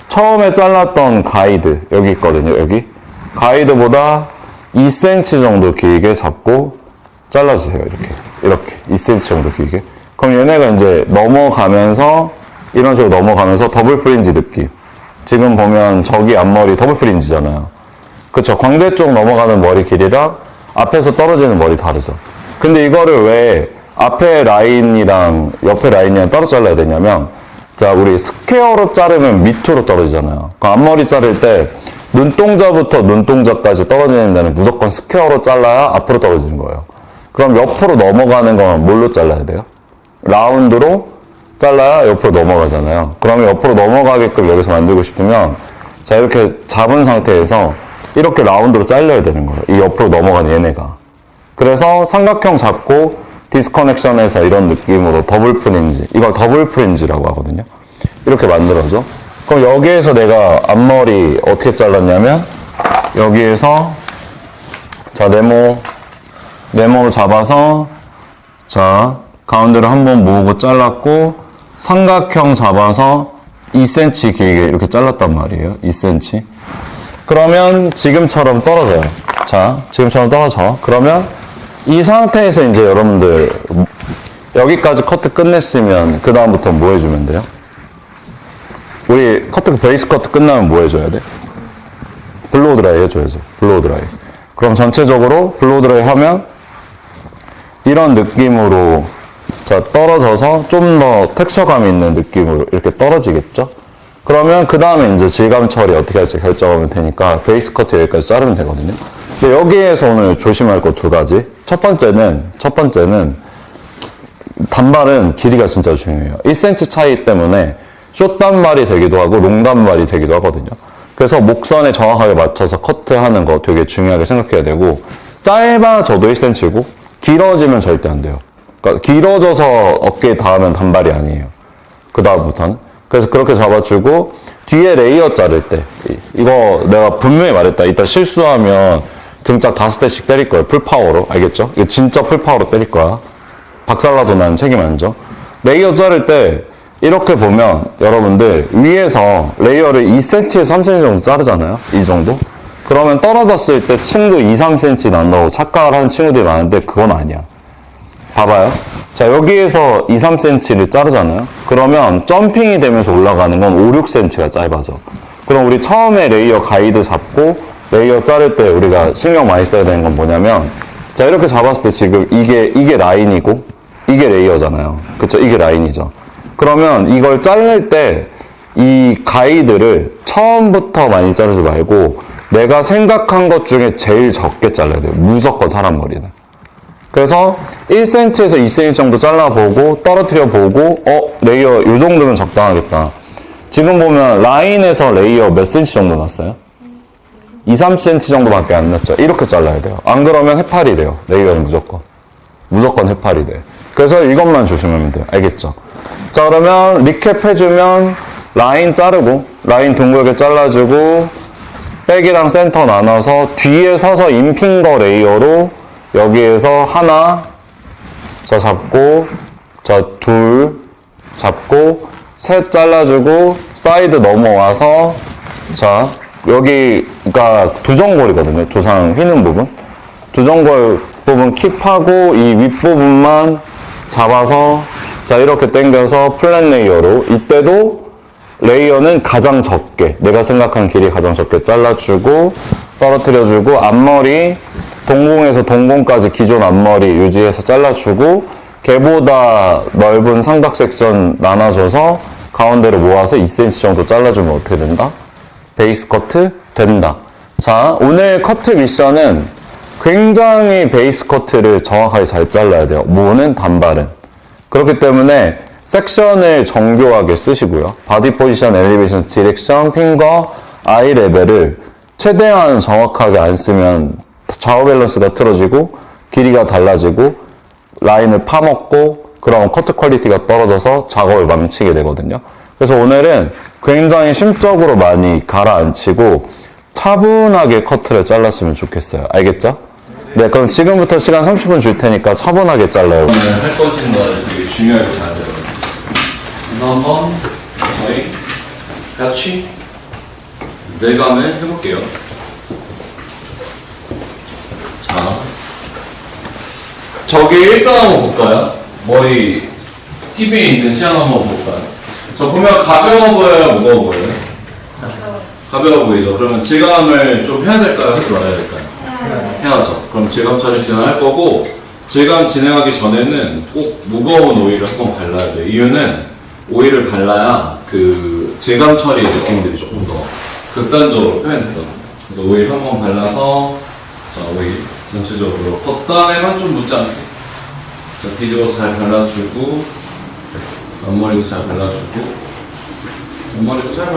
처음에 잘랐던 가이드 여기 있거든요. 여기 가이드보다 2cm 정도 길게 잡고 잘라주세요. 이렇게 2cm 정도 길게. 그럼 얘네가 이제 넘어가면서 이런 식으로 넘어가면서 더블 프린지 느낌. 지금 보면 저기 앞머리 더블 프린지잖아요. 그쵸? 광대 쪽 넘어가는 머리 길이랑 앞에서 떨어지는 머리 다르죠. 근데 이거를 왜 앞에 라인이랑 옆에 라인이랑 따로 잘라야 되냐면 자, 우리 스퀘어로 자르면 밑으로 떨어지잖아요. 그 앞머리 자를 때 눈동자부터 눈동자까지 떨어지는 데는 무조건 스퀘어로 잘라야 앞으로 떨어지는 거예요. 그럼 옆으로 넘어가는 건 뭘로 잘라야 돼요? 라운드로 잘라야 옆으로 넘어가잖아요. 그러면 옆으로 넘어가게끔 여기서 만들고 싶으면 자, 이렇게 잡은 상태에서 이렇게 라운드로 잘려야 되는 거예요. 이 옆으로 넘어가는 얘네가. 그래서 삼각형 잡고 디스커넥션에서 이런 느낌으로 더블 프린지, 이걸 더블 프린지라고 하거든요. 이렇게 만들어줘. 그럼 여기에서 내가 앞머리 어떻게 잘랐냐면 여기에서 자, 네모로 잡아서 자, 가운데로 한번 모으고 잘랐고 삼각형 잡아서 2cm 길게 이렇게 잘랐단 말이에요. 2cm. 그러면 지금처럼 떨어져요. 자, 지금처럼 떨어져. 그러면 이 상태에서 이제 여러분들 여기까지 커트 끝냈으면 그 다음부터 뭐 해주면 돼요? 우리 베이스 커트 끝나면 뭐 해줘야 돼? 블로우 드라이 해줘야지. 블로우 드라이. 그럼 전체적으로 블로드라이 하면 이런 느낌으로 자 떨어져서 좀 더 텍스처감 있는 느낌으로 이렇게 떨어지겠죠? 그러면 그 다음에 이제 질감 처리 어떻게 할지 결정하면 되니까 베이스 커트 여기까지 자르면 되거든요. 근데 여기에서 오늘 조심할 거 두 가지. 첫 번째는 단발은 길이가 진짜 중요해요. 1cm 차이 때문에 숏 단발이 되기도 하고 롱 단발이 되기도 하거든요. 그래서 목선에 정확하게 맞춰서 커트하는 거 되게 중요하게 생각해야 되고 짧아져도 1cm고 길어지면 절대 안 돼요. 그러니까 길어져서 어깨에 닿으면 단발이 아니에요. 그 다음부터는. 그래서 그렇게 잡아주고 뒤에 레이어 자를 때 이거 내가 분명히 말했다. 이따 실수하면 등짝 5대씩 때릴 거예요. 풀파워로. 알겠죠? 이거 진짜 풀파워로 때릴 거야. 박살나도 난 책임 안 져. 레이어 자를 때 이렇게 보면 여러분들 위에서 레이어를 2cm에서 3cm 정도 자르잖아요. 이 정도. 그러면 떨어졌을 때 층도 2, 3cm 난다고 착각을 하는 친구들이 많은데 그건 아니야. 봐봐요. 자, 여기에서 2, 3cm를 자르잖아요. 그러면 점핑이 되면서 올라가는 건 5, 6cm가 짧아져. 그럼 우리 처음에 레이어 가이드 잡고 레이어 자를 때 우리가 신경 많이 써야 되는 건 뭐냐면 자, 이렇게 잡았을 때 지금 이게 라인이고 이게 레이어잖아요. 그쵸? 이게 라인이죠. 그러면 이걸 자를 때 이 가이드를 처음부터 많이 자르지 말고 내가 생각한 것 중에 제일 적게 잘라야 돼요. 무조건 사람 머리는. 그래서 1cm에서 2cm 정도 잘라보고 떨어뜨려보고 레이어 이 정도면 적당하겠다. 지금 보면 라인에서 레이어 몇 cm 정도 났어요? 2, 3cm 정도밖에 안 났죠. 이렇게 잘라야 돼요. 안 그러면 해파리 돼요. 레이어는 무조건 해파리 돼. 그래서 이것만 조심하면 돼요. 알겠죠? 자, 그러면 리캡 해주면 라인 자르고 라인 둥글게 잘라주고 백이랑 센터 나눠서 뒤에 서서 인핑거 레이어로 여기에서 하나 자 잡고 자 둘 잡고 셋 잘라주고 사이드 넘어와서 자 여기가 두정골이거든요. 조상 휘는 부분 두정골 부분 킵하고 이 윗부분만 잡아서 자 이렇게 당겨서 플랫 레이어로 이때도 레이어는 가장 적게 내가 생각한 길이 가장 적게 잘라주고 떨어뜨려주고 앞머리 동공에서 동공까지 기존 앞머리 유지해서 잘라주고 걔보다 넓은 삼각 섹션 나눠줘서 가운데로 모아서 2cm 정도 잘라주면 어떻게 된다? 베이스 커트 된다. 자, 오늘 커트 미션은 굉장히 베이스 커트를 정확하게 잘 잘라야 돼요. 모는 단발은. 그렇기 때문에 섹션을 정교하게 쓰시고요. 바디 포지션, 엘리베이션, 디렉션, 핑거, 아이 레벨을 최대한 정확하게 안 쓰면 좌우 밸런스가 틀어지고 길이가 달라지고 라인을 파먹고 그럼 커트 퀄리티가 떨어져서 작업을 망치게 되거든요. 그래서 오늘은 굉장히 심적으로 많이 가라앉히고 차분하게 커트를 잘랐으면 좋겠어요. 알겠죠? 네, 그럼 지금부터 시간 30분 줄 테니까 차분하게 잘라요. 할 것인가를 되게 중요하게 잘 돼요. 그래서 한번 저희 같이 재감을 해볼게요. 자, 저기 일단 한번 볼까요? 머리 TV에 있는 시향 한번 볼까요? 저 보면 가벼워 보여요? 무거워 보여요? 가벼워 보이죠? 그러면 질감을 좀 해야 될까요? 하지 말아야 될까요? 해야죠. 그럼 질감 처리 진행할 거고 질감 진행하기 전에는 꼭 무거운 오일을 한번 발라야 돼요. 이유는 오일을 발라야 그 질감 처리의 느낌들이 조금 더 극단적으로 표현되거든요. 그래서 오일 한번 발라서 자 오일 전체적으로 겉단에만 좀 묻지 않게 자 뒤집어서 잘 발라주고 앞머리도 잘 발라주고 앞머리도 잘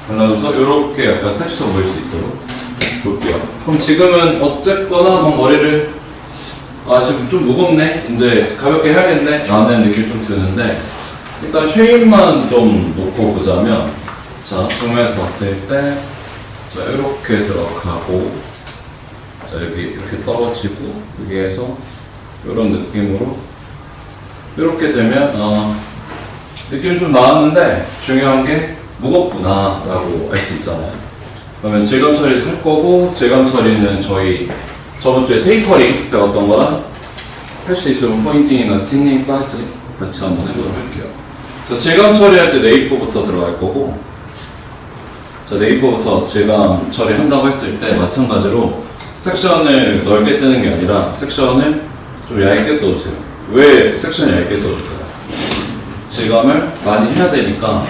발라줘서 이렇게 약간 텍스처 보일 수 있도록 볼게요. 그럼 지금은 어쨌거나 막 머리를 지금 좀 무겁네 이제 가볍게 해야겠네 라는 느낌이 좀 드는데 일단 쉐입만 좀 놓고 보자면 자 정면에서 봤을 때 자 이렇게 들어가고 자 여기 이렇게 떨어지고 여기에서 이런 느낌으로 이렇게 되면 느낌이 좀 나왔는데 중요한 게 무겁구나 라고 알 수 있잖아요. 그러면 질감 처리를 할 거고 질감 처리는 저희 저번 주에 테이퍼링 배웠던 거랑 할 수 있으면 포인팅이나 틴닝까지 같이 한번 해보도록 할게요. 자, 질감 처리할 때 네이프부터 들어갈 거고 자, 네이프부터 질감 처리한다고 했을 때 마찬가지로 섹션을 넓게 뜨는 게 아니라 섹션을 좀 얇게 떠주세요. 왜 섹션을 얇게 떠줄까요? 질감을 많이 해야 되니까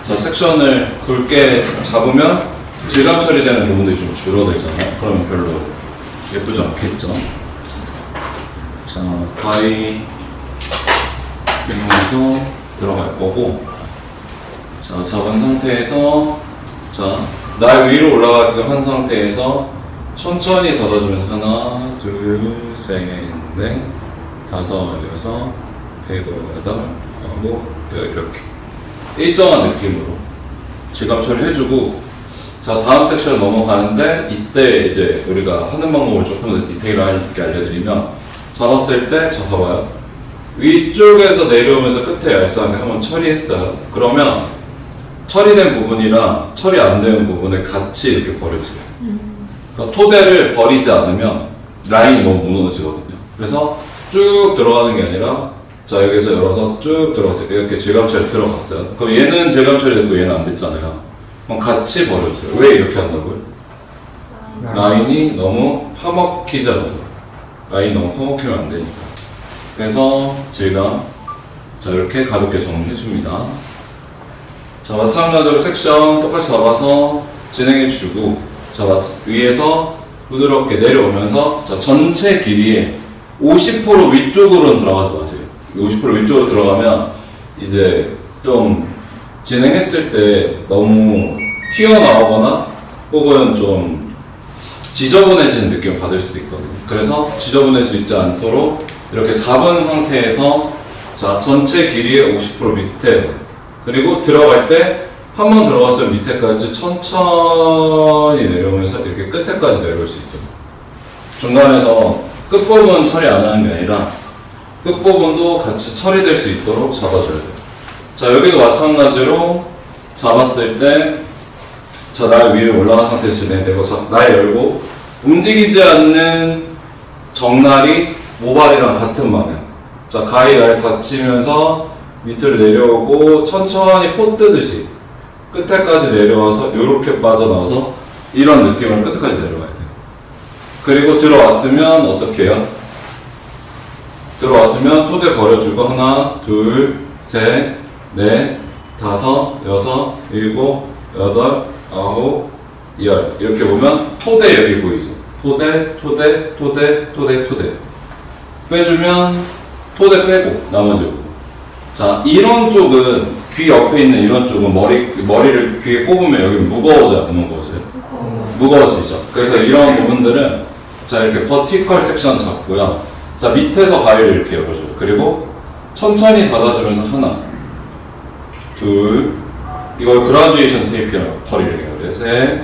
자, 섹션을 굵게 잡으면 질감 처리되는 부분들이 좀 줄어들잖아요. 그러면 별로 예쁘지 않겠죠. 자, 가위 이용해서 들어갈 거고, 자, 잡은 상태에서 자, 날 위로 올라가게끔 한 상태에서 천천히 닫아주면서 하나, 둘, 셋, 넷, 다섯, 여섯, 일곱, 여덟, 아홉, 열 이렇게 일정한 느낌으로 질감 처리 해주고, 자, 다음 섹션 넘어가는데 이때 이제 우리가 하는 방법을 조금 더 디테일하게 알려드리면, 잡았을 때, 자, 봐봐요. 위쪽에서 내려오면서 끝에 얄쌍하게 한번 처리했어요. 그러면 처리된 부분이랑 처리 안 된 부분을 같이 이렇게 버려주세요. 그러니까 토대를 버리지 않으면 라인이 너무 무너지거든요. 그래서 쭉 들어가는 게 아니라, 자, 여기서 열어서 쭉 들어가세요. 이렇게 질감 처리 들어갔어요. 그럼 얘는 질감 처리 됐고 얘는 안 됐잖아요. 그럼 같이 버려주세요. 왜 이렇게 한다고요? 라인이 너무 파먹히지 않도록. 라인이 너무 파먹히면 안 되니까. 그래서 질감, 자, 이렇게 가볍게 정리해줍니다. 자, 마찬가지로 섹션 똑같이 잡아서 진행해주고, 자, 위에서 부드럽게 내려오면서, 자, 전체 길이에 50% 위쪽으로는 들어가지 마세요. 50% 위쪽으로 들어가면 이제 좀 진행했을 때 너무 튀어나오거나 혹은 좀 지저분해지는 느낌을 받을 수도 있거든요. 그래서 지저분해지지 않도록 이렇게 잡은 상태에서, 자, 전체 길이의 50% 밑에, 그리고 들어갈 때 한 번 들어갔으면 밑에까지 천천히 내려오면서 이렇게 끝에까지 내려올 수 있도록. 중간에서 끝부분 처리 안 하는 게 아니라 끝부분도 같이 처리될 수 있도록 잡아줘야 돼요. 자, 여기도 마찬가지로 잡았을 때, 자, 날 위에 올라간 상태에서 진행되고, 자, 날 열고 움직이지 않는 정날이 모발이랑 같은 방향. 자, 가위 날 닫히면서 밑으로 내려오고 천천히 포 뜨듯이 끝에까지 내려와서 이렇게 빠져나와서 이런 느낌으로 끝에까지 내려와야 돼요. 그리고 들어왔으면 어떻게 해요? 들어왔으면 토대 버려주고 하나, 둘, 셋, 넷, 다섯, 여섯, 일곱, 여덟, 아홉, 열. 이렇게 보면 토대 여기 보이죠? 토대, 토대, 토대, 토대, 토대. 빼주면 토대 빼고 나머지 부분. 자, 이런 쪽은 귀 옆에 있는 이런 쪽은 머리를 귀에 꼽으면 여기 무거워져요, 안 무거워져요? 무거워지죠. 그래서 이런 부분들은 자, 이렇게 버티컬 섹션 잡고요. 자, 밑에서 가위를 이렇게 열어줘요. 그리고 천천히 닫아주면서 하나, 둘, 이걸 그라듀에이션 테이프라고 버리려고 해요. 셋,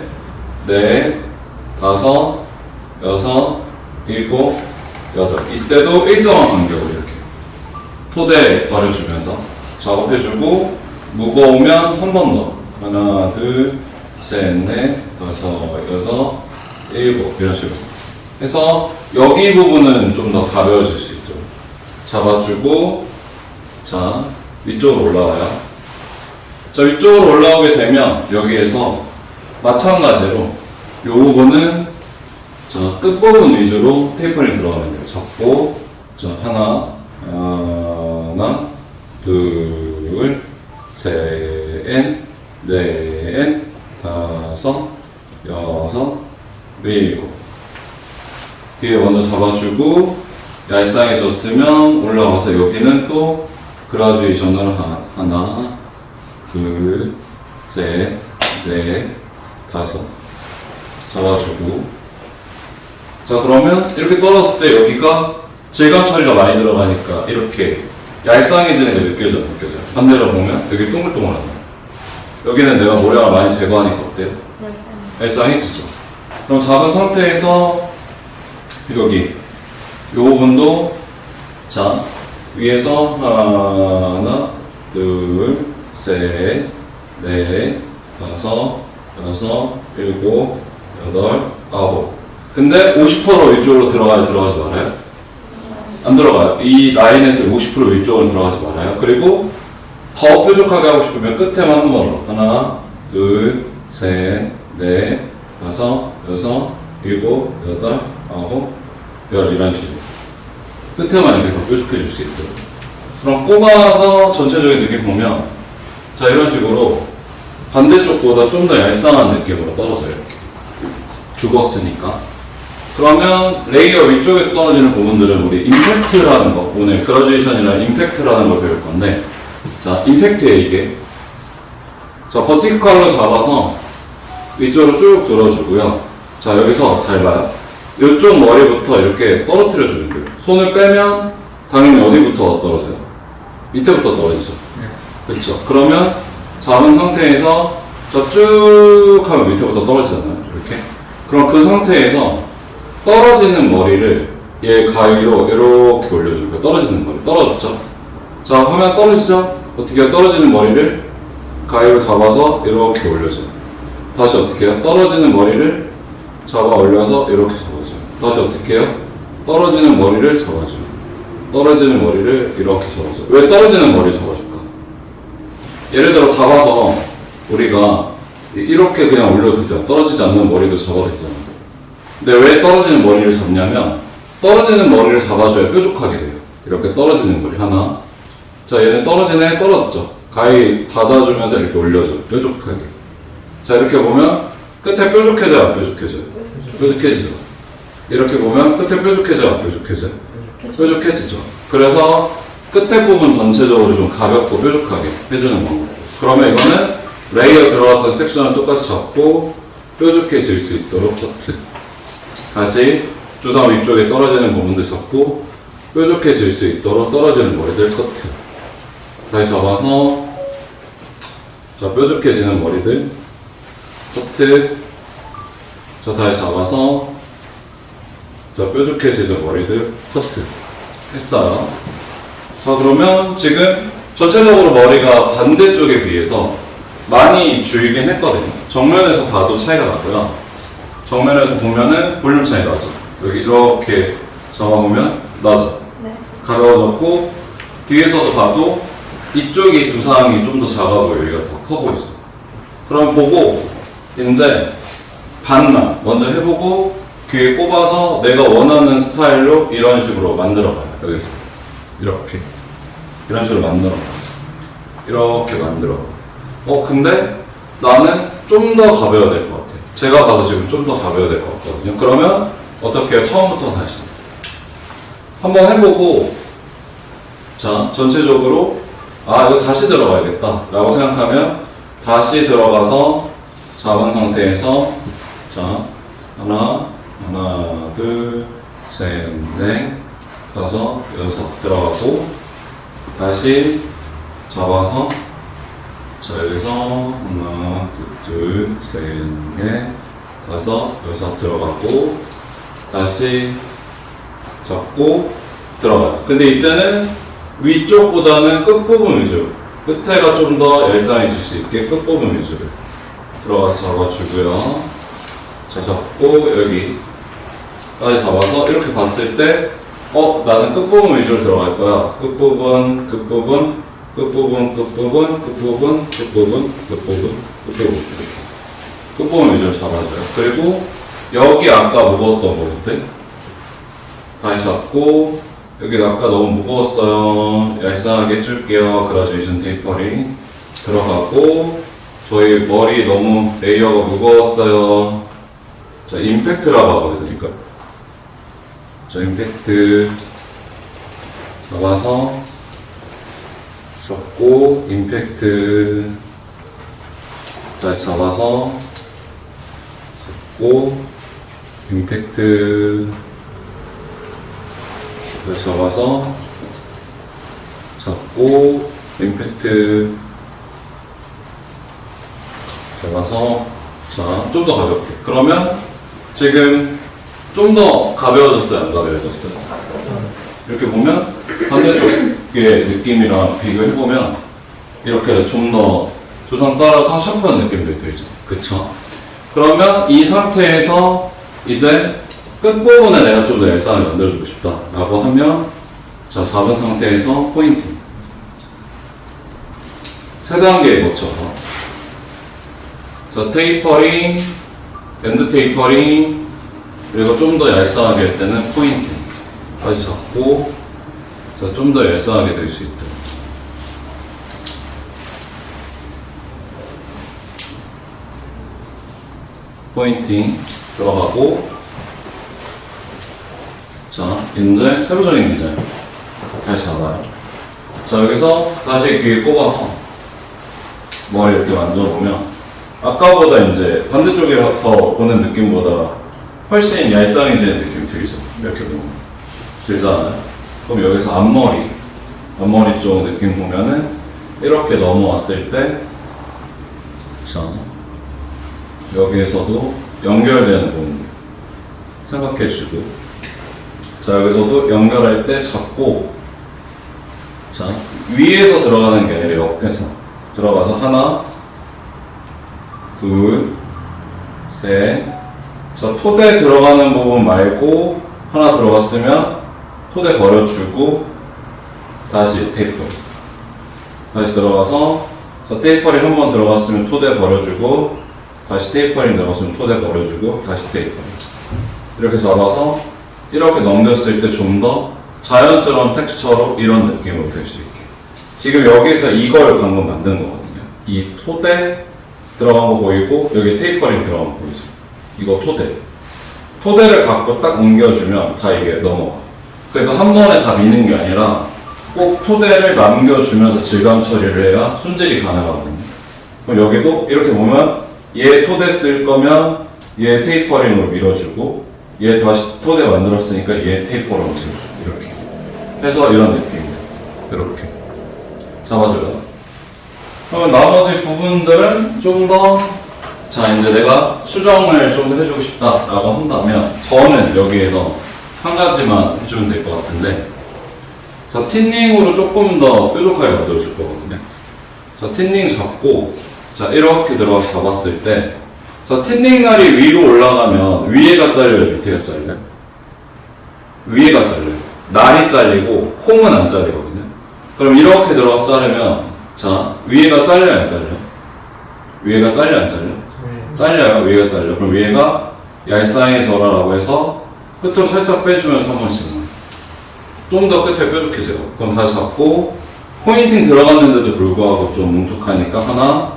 넷, 다섯, 여섯, 일곱, 여덟. 이때도 일정한 간격으로 이렇게 토대 버려주면서 작업해주고, 무거우면 한 번 더. 하나, 둘, 셋, 넷, 다섯, 여섯, 일곱. 이런 식으로 해서 여기 부분은 좀 더 가벼워질 수 있도록 잡아주고, 자, 위쪽으로 올라와요. 자, 위쪽으로 올라오게 되면 여기에서 마찬가지로 요 부분은 자, 끝부분 위주로 테이퍼링 들어가면 돼요. 잡고, 자, 하나, 둘, 셋, 넷, 다섯, 여섯, 일곱. 뒤에 먼저 잡아주고, 얄쌍해졌으면 올라와서 여기는 또 그라듀에이션으로 하나, 둘, 셋, 넷, 다섯. 잡아주고. 자, 그러면 이렇게 떨어졌을 때 여기가 질감 처리가 많이 들어가니까 이렇게 얄쌍해지는 게 느껴져요? 반대로 보면 여기 동글동글하다. 여기는 내가 모량을 많이 제거하니까 어때요? 얄쌍해지죠. 그럼 잡은 상태에서 여기 이 부분도 자, 위에서 하나, 둘, 셋, 넷, 다섯, 여섯, 일곱, 여덟, 아홉. 근데 50% 위쪽으로 들어가지 말아요? 안 들어가요. 이 라인에서 50% 위쪽으로 들어가지 말아요. 그리고 더 뾰족하게 하고 싶으면 끝에만 한 번으로. 하나, 둘, 셋, 넷, 다섯, 여섯, 일곱, 여덟, 아홉, 열 이런 식으로 끝에만 이렇게 더 뾰족해 줄 수 있도록. 그럼 꼽아서 전체적인 느낌 보면 자 이런 식으로 반대쪽보다 좀 더 얄쌍한 느낌으로 떨어져요. 이렇게 죽었으니까. 그러면 레이어 위쪽에서 떨어지는 부분들은 우리 임팩트라는 거, 오늘 그라듀에이션이라는 임팩트라는 걸 배울 건데, 자 임팩트에 이게 자 버티컬로 잡아서 위쪽으로 쭉 들어주고요. 자 여기서 잘 봐요. 이쪽 머리부터 이렇게 떨어뜨려 주는 거예요. 손을 빼면 당연히 어디부터 떨어져요? 밑에부터 떨어지죠. 그렇죠. 그러면 잡은 상태에서 쭉 하면 밑에부터 떨어지잖아요. 이렇게. 그럼 그 상태에서 떨어지는 머리를 얘 가위로 이렇게 올려주는 거예요. 떨어지는 머리. 떨어졌죠? 자, 하면 떨어지죠? 어떻게 해요? 떨어지는 머리를 가위로 잡아서 이렇게 올려줘요. 다시 어떻게 해요? 떨어지는 머리를 잡아 올려서 이렇게 잡아줘요. 다시 어떻게 해요? 떨어지는 머리를 잡아줘요. 떨어지는 머리를 이렇게 잡아줘요. 왜 떨어지는 머리를 잡아줄까? 예를 들어 잡아서 우리가 이렇게 그냥 올려도 되잖아. 떨어지지 않는 머리도 잡아도 되잖아. 근데 왜 떨어지는 머리를 잡냐면 떨어지는 머리를 잡아줘야 뾰족하게 돼요. 이렇게 떨어지는 머리 하나. 자 얘는 떨어지네. 떨어졌죠. 가위 닫아주면서 이렇게 올려줘요. 뾰족하게. 자 이렇게 보면 끝에 뾰족해져요. 안 뾰족해져요? 뾰족해지죠. 이렇게 보면 끝에 뾰족해져요. 안 뾰족해져요? 뾰족해지죠. 그래서 끝에 부분 전체적으로 좀 가볍고 뾰족하게 해주는 방법. 그러면 이거는 레이어 들어갔던 섹션을 똑같이 잡고 뾰족해질 수 있도록 커트. 다시 주사 위쪽에 떨어지는 부분들 잡고 뾰족해질 수 있도록 떨어지는 머리들 커트. 다시 잡아서 자 뾰족해지는 머리들 커트. 자 다시 잡아서 자 뾰족해지는 머리들 커트 했어요. 자 그러면 지금 전체적으로 머리가 반대쪽에 비해서 많이 줄긴 했거든요. 정면에서 봐도 차이가 나고요. 정면에서 보면은 볼륨 차이 나죠. 여기 이렇게 잡아보면 나죠. 네. 가벼워졌고 뒤에서도 봐도 이쪽이 두상이 좀 더 작아 보여. 여기가 더 커 보이죠. 그럼 보고 이제 반만 먼저 해보고 귀에 꼽아서 내가 원하는 스타일로 이런 식으로 만들어봐요. 여기서 이렇게 이런 식으로 만들어봐요. 이렇게 만들어봐요. 근데 나는 좀 더 가벼워야 될 것 같아. 제가 봐도 지금 좀 더 가벼워야 될 것 같거든요. 그러면 어떻게 해요? 처음부터 다시 한번 해보고 자 전체적으로 이거 다시 들어가야겠다 라고 생각하면 다시 들어가서 잡은 상태에서 자 하나 둘 셋 넷 다섯 여섯 들어가고 다시 잡아서 자 여기서 하나 둘 셋 넷 다섯 여섯 들어가고 다시 잡고 들어가요. 근데 이때는 위쪽보다는 끝부분 위주, 끝에가 좀 더 얄쌍해질 수 있게 끝부분 위주를 들어가서 잡아주고요. 자 잡고 여기까지 잡아서 이렇게 봤을 때 나는 끝부분 위주로 들어갈 거야. 끝부분 끝부분 위주로 잡아줘요. 그리고 여기 아까 무거웠던 머리들 다시 잡고 여기 아까 너무 무거웠어요. 얄쌍하게 해줄게요. 그라듀에이션 테이퍼링 들어가고 저희 머리 너무 레이어가 무거웠어요. 자 임팩트라고 하거든요. 그러니까 자 임팩트 잡아서 잡고 임팩트 다시 잡아서 잡고 임팩트 다시 잡아서 잡고 임팩트 잡아서 자 좀 더 가볍게. 그러면 지금 좀 더 가벼워졌어요? 안 가벼워졌어요? 이렇게 보면 반대쪽의 느낌이랑 비교해보면 이렇게 좀 더 두상 따라서 샤프한 느낌도 들죠. 그쵸? 그러면 이 상태에서 이제 끝부분에 내가 좀 더 얄쌍하게 만들어주고 싶다 라고 하면 자 잡은 상태에서 포인팅 3단계에 거쳐서 자 테이퍼링, 엔드 테이퍼링, 그리고 좀 더 얄쌍하게 할 때는 포인팅. 다시 잡고, 좀 더 얄쌍하게 될 수 있도록. 포인팅 들어가고, 자, 이제 세부적인 디자인. 다시 잡아요. 자, 여기서 다시 귀에 꼽아서 머리 이렇게 만져보면, 아까보다 이제 반대쪽에서 보는 느낌보다 훨씬 얄쌍해지는 느낌이 들죠. 이렇게 보면. 들잖아요. 그럼 여기서 앞머리 쪽 느낌 보면은 이렇게 넘어왔을 때, 자, 여기에서도 연결되는 부분 생각해주고, 자, 여기서도 연결할 때 잡고, 자, 위에서 들어가는 게 아니라 옆에서 들어가서 하나, 둘, 셋. 자, 토대 들어가는 부분 말고 하나 들어갔으면 토대 버려주고 다시 테이퍼. 다시 들어가서 자, 테이퍼링 한 번 들어갔으면 토대 버려주고 다시 테이퍼링 들어갔으면 토대 버려주고 다시 테이퍼링. 이렇게 잡아서 이렇게 넘겼을 때 좀 더 자연스러운 텍스처로 이런 느낌으로 될 수 있게. 지금 여기서 이걸 방금 만든 거거든요. 이 토대 들어간 거 보이고 여기 테이퍼링 들어간 거 보이죠? 이거 토대. 토대를 갖고 딱 옮겨주면 다 이게 넘어가. 그러니까 한 번에 다 미는 게 아니라 꼭 토대를 남겨주면서 질감 처리를 해야 손질이 가능하거든요. 그럼 여기도 이렇게 보면 얘 토대 쓸 거면 얘 테이퍼링으로 밀어주고 얘 다시 토대 만들었으니까 얘 테이퍼로 밀어주고 이렇게 해서 이런 느낌이에요. 이렇게 잡아줘요. 그러면 나머지 부분들은 좀 더, 자, 이제 내가 수정을 좀 더 해주고 싶다라고 한다면, 저는 여기에서 한 가지만 해주면 될 것 같은데, 자, 틴닝으로 조금 더 뾰족하게 만들어줄 거거든요. 자, 틴닝 잡고, 자, 이렇게 들어가서 잡았을 때, 자, 틴닝 날이 위로 올라가면 위에가 잘려요, 밑에가 잘려요? 위에가 잘려요. 날이 잘리고, 콩은 안 잘리거든요. 그럼 이렇게 들어가서 자르면, 자, 위에가 잘려요, 안 잘려요? 위에가 잘려, 안 잘려? 잘려요, 위에가 잘려. 그럼 위에가 얄쌍해져라라고 해서 끝으로 살짝 빼주면서 한 번씩. 좀 더 끝에 뾰족해져요. 그럼 다시 잡고, 포인팅 들어갔는데도 불구하고 좀 뭉툭하니까 하나,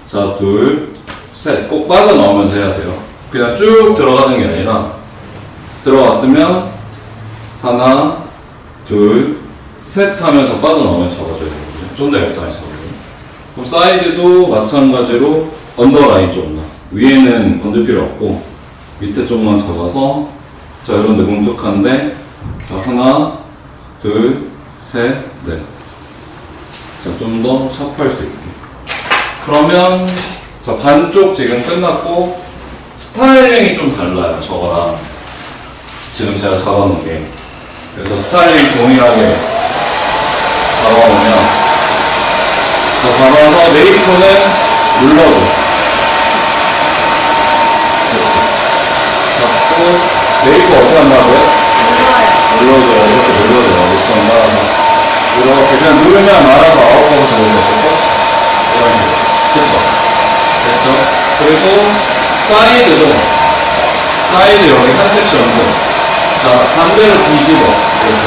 자, 둘, 셋. 꼭 빠져나오면서 해야 돼요. 그냥 쭉 들어가는 게 아니라, 들어갔으면 하나, 둘, 셋 하면서 빠져나오면서 잡아줘야 돼요. 좀 더 얄쌍해져요. 그럼 사이드도 마찬가지로 언더라인 쪽만. 위에는 건들 필요 없고, 밑에 쪽만 잡아서, 자, 이런데 뭉툭한데, 자, 하나, 둘, 셋, 넷. 자, 좀 더 샤프할 수 있게. 그러면, 자, 반쪽 지금 끝났고, 스타일링이 좀 달라요, 저거랑. 지금 제가 잡아놓은 게. 그래서 스타일링 동일하게 잡아보면, 자, 잡아서 네이프는 눌러줘. 잡고, 네이프 어떻게 한다고요? 눌러줘. 이렇게 눌러줘. 이렇게 한다. 이렇게 그냥 누르면 알아서 아웃하고 들어오겠죠? 이런 식으로. 됐죠? 됐죠? 그리고, 사이드 여기 한 섹션도. 자, 반대로 뒤집어. 이렇게.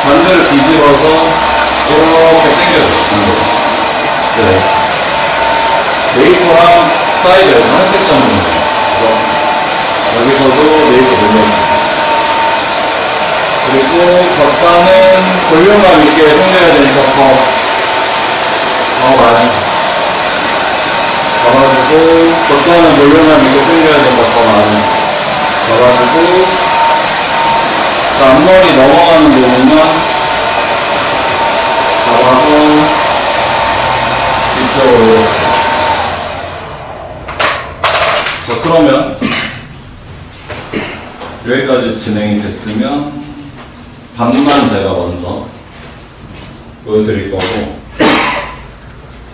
반대로 뒤집어서, 이렇게 당겨줘. 반대로. 네. 네이버랑 사이드에서 한 섹션 정도. 여기서도 네이버 눌러주고. 그리고 겉단은 볼륨감 있게 생겨야 되니까 더 많이 잡아주고, 겉단은 볼륨감 있게 생겨야 되니까 더 많이 잡아주고, 자, 앞머리 넘어가는 부분만 잡아서 이쪽으로. 자, 그러면 여기까지 진행이 됐으면 반만 제가 먼저 보여드릴 거고,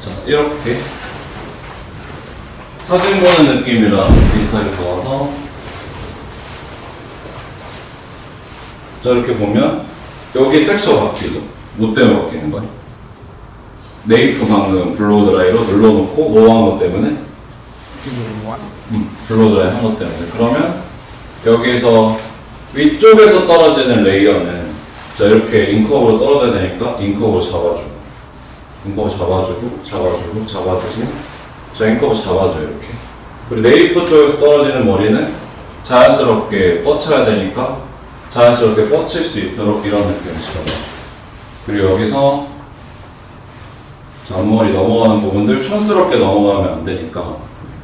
자, 이렇게 사진 보는 느낌이랑 비슷하게 좋아서, 자, 이렇게 보면 여기 텍스처가 바뀌죠. 뭐 때문에 바뀌는 거야? 네이프 방금 블로우 드라이로 눌러놓고 노한 것 때문에, 블로우 드라이 한 것 때문에. 그러면 여기서 위쪽에서 떨어지는 레이어는 자 이렇게 인컵으로 떨어져야 되니까 인컵으로 잡아주고 인컵을 잡아주고 자 인컵을 잡아줘요 이렇게. 그리고 네이프 쪽에서 떨어지는 머리는 자연스럽게 뻗쳐야 되니까 자연스럽게 뻗칠 수 있도록 이런 느낌을 잡아줘. 그리고 여기서 자, 앞머리 넘어가는 부분들 촌스럽게 넘어가면 안 되니까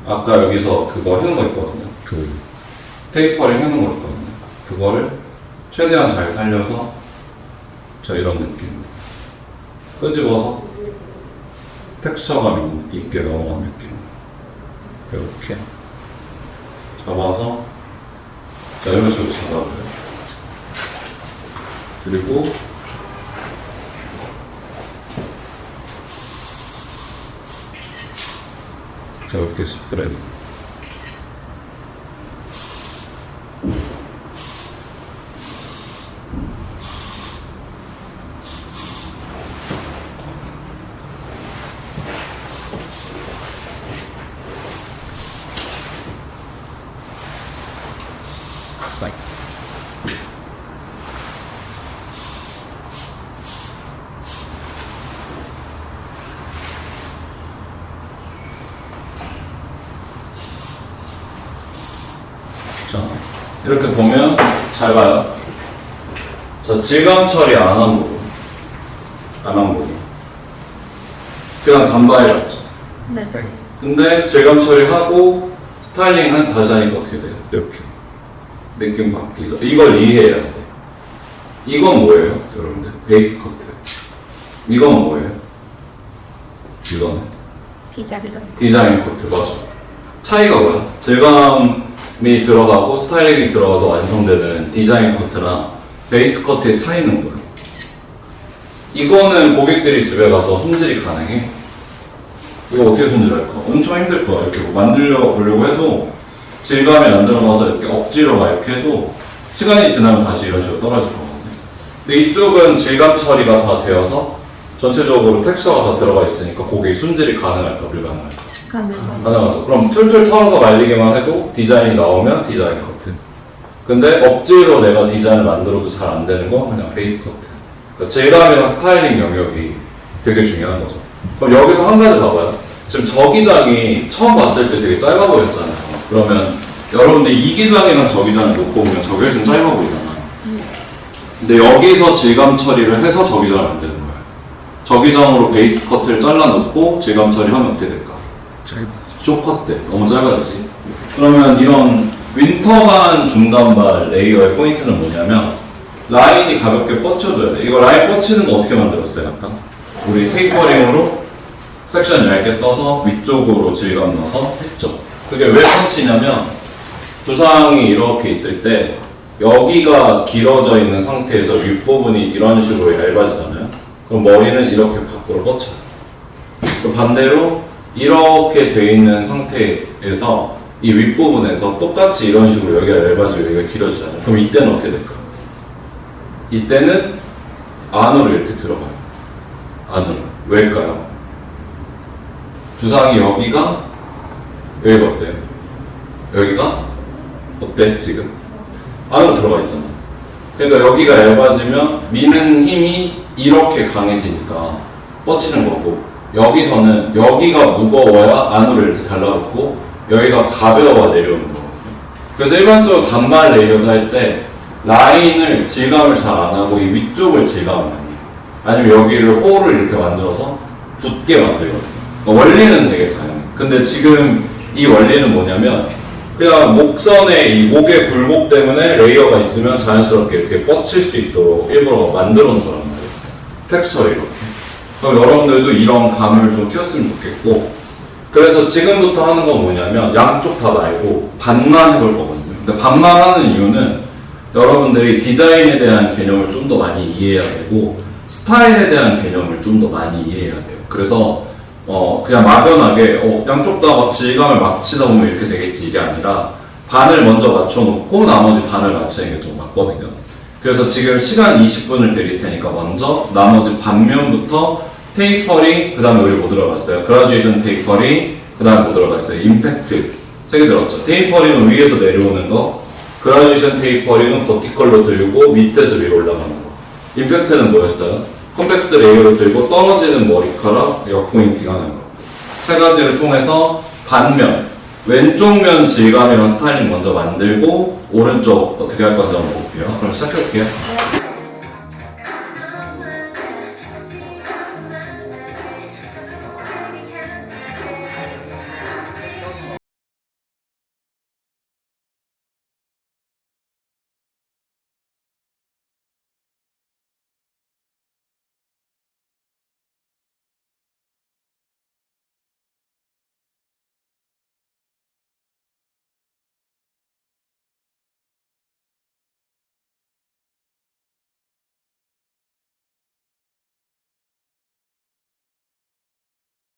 아까 여기서 그거 해놓은 거 있거든요. 그 테이퍼링 해놓은 거 있거든요. 그거를 최대한 잘 살려서 자 이런 느낌 끄집어서 텍스처감 있게 넘어가는 느낌 이렇게 잡아서 자 이런 식으로 잡아줘요. 그리고 자 이렇게 스프레드 자, 이렇게 보면 잘 봐요. 자, 질감 처리 안 한 부분. 그냥 단발이 같죠. 네. 근데 질감 처리하고 스타일링 다시 하니까 어떻게 돼요? 이렇게. 느낌 바뀌죠. 이걸 이해해야 돼. 이건 뭐예요? 여러분들? 베이스 커트. 이건 뭐예요? 이거는? 디자인 커트. 맞아. 차이가 뭐야? 질감이 들어가고 스타일링이 들어가서 완성되는 디자인 커트랑 베이스 커트의 차이는 뭐야? 이거는 고객들이 집에 가서 손질이 가능해. 이거 어떻게 손질할까? 엄청 힘들 거야. 이렇게 뭐 만들려 보려고 해도 질감이 안 들어가서 이렇게 억지로 막 이렇게 해도 시간이 지나면 다시 이런 식으로 떨어질 거거든요. 근데 이쪽은 질감 처리가 다 되어서 전체적으로 텍스처가 다 들어가 있으니까 고객이 손질이 가능할까? 불가능할까? 가능하죠. 그럼 툴툴 털어서 말리기만 해도 디자인이 나오면 디자인 커트. 근데 억지로 내가 디자인을 만들어도 잘 안 되는 건 그냥 베이스 커트. 그러니까 질감이랑 스타일링 영역이 되게 중요한 거죠. 그럼 여기서 한 가지 봐봐요. 지금 저 기장이 처음 봤을 때 되게 짧아 보였잖아요. 그러면 여러분들 이 기장이랑 저 기장을 놓고 보면 저게 좀 짧아 보이잖아요. 근데 여기서 질감 처리를 해서 저 기장을 만드는 거예요. 저 기장으로 베이스 커트를 잘라놓고 질감 처리하면 어떻게 될까? 쇼컷 때 너무 짧아지지. 그러면 이런 윈터반 중간발 레이어의 포인트는 뭐냐면 라인이 가볍게 뻗쳐줘야 돼. 이거 라인 뻗치는 거 어떻게 만들었어요? 아까 우리 테이퍼링으로 섹션 얇게 떠서 위쪽으로 질감 넣어서 했죠. 그게 왜 뻗치냐면 두상이 이렇게 있을 때 여기가 길어져 있는 상태에서 윗부분이 이런 식으로 얇아지잖아요. 그럼 머리는 이렇게 밖으로 뻗쳐요. 반대로 이렇게 돼 있는 상태에서 이 윗부분에서 똑같이 이런 식으로 여기가 얇아지고 여기가 길어지잖아요. 그럼 이때는 어떻게 될까요? 이때는 안으로 이렇게 들어가요. 안으로. 왜일까요? 두상이 여기가 어때요? 여기가 어때 지금? 안으로 들어가 있잖아. 그러니까 여기가 얇아지면 미는 힘이 이렇게 강해지니까 뻗치는 거고, 여기서는 여기가 무거워야 안으로 이렇게 달라붙고 여기가 가벼워야 내려오는 거거든요. 그래서 일반적으로 단발 레이어드 할 때 라인을 질감을 잘 안 하고 이 위쪽을 질감을 많이 해요. 아니면 여기를 홀을 이렇게 만들어서 붙게 만들거든요. 그러니까 원리는 되게 다양해요. 근데 지금 이 원리는 뭐냐면 그냥 목선에 이 목의 굴곡 때문에 레이어가 있으면 자연스럽게 이렇게 뻗칠 수 있도록 일부러 만들어 놓은 거란 말이에요. 텍스처를 이렇게. 그럼 여러분들도 이런 감을 좀 키웠으면 좋겠고, 그래서 지금부터 하는 건 뭐냐면 양쪽 다 말고 반만 해볼 거거든요. 근데 반만 하는 이유는 여러분들이 디자인에 대한 개념을 좀 더 많이 이해해야 되고 스타일에 대한 개념을 좀 더 많이 이해해야 돼요. 그래서 그냥 막연하게 양쪽 다 막 질감을 맞추다 보면 이렇게 되겠지 이게 아니라 반을 먼저 맞춰놓고 나머지 반을 맞추는 게 좀 맞거든요. 그래서 지금 시간 20분을 드릴 테니까 먼저 나머지 반면부터 테이퍼링, 그 다음에 우리 뭐 들어갔어요? 그라듀에이션 테이퍼링, 그 다음에 뭐 들어갔어요? 임팩트. 3개 들어갔죠. 테이퍼링은 위에서 내려오는 거, 그라듀에이션 테이퍼링은 버티컬로 들고 밑에서 위로 올라가는 거. 임팩트는 뭐였어요? 컴팩스 레이어로 들고 떨어지는 머리카락 역포인팅 하는 거. 세 가지를 통해서 반면, 왼쪽 면 질감이랑 스타일링 먼저 만들고 오른쪽 어떻게 할 건지 한번 볼게요. 그럼 시작해볼게요.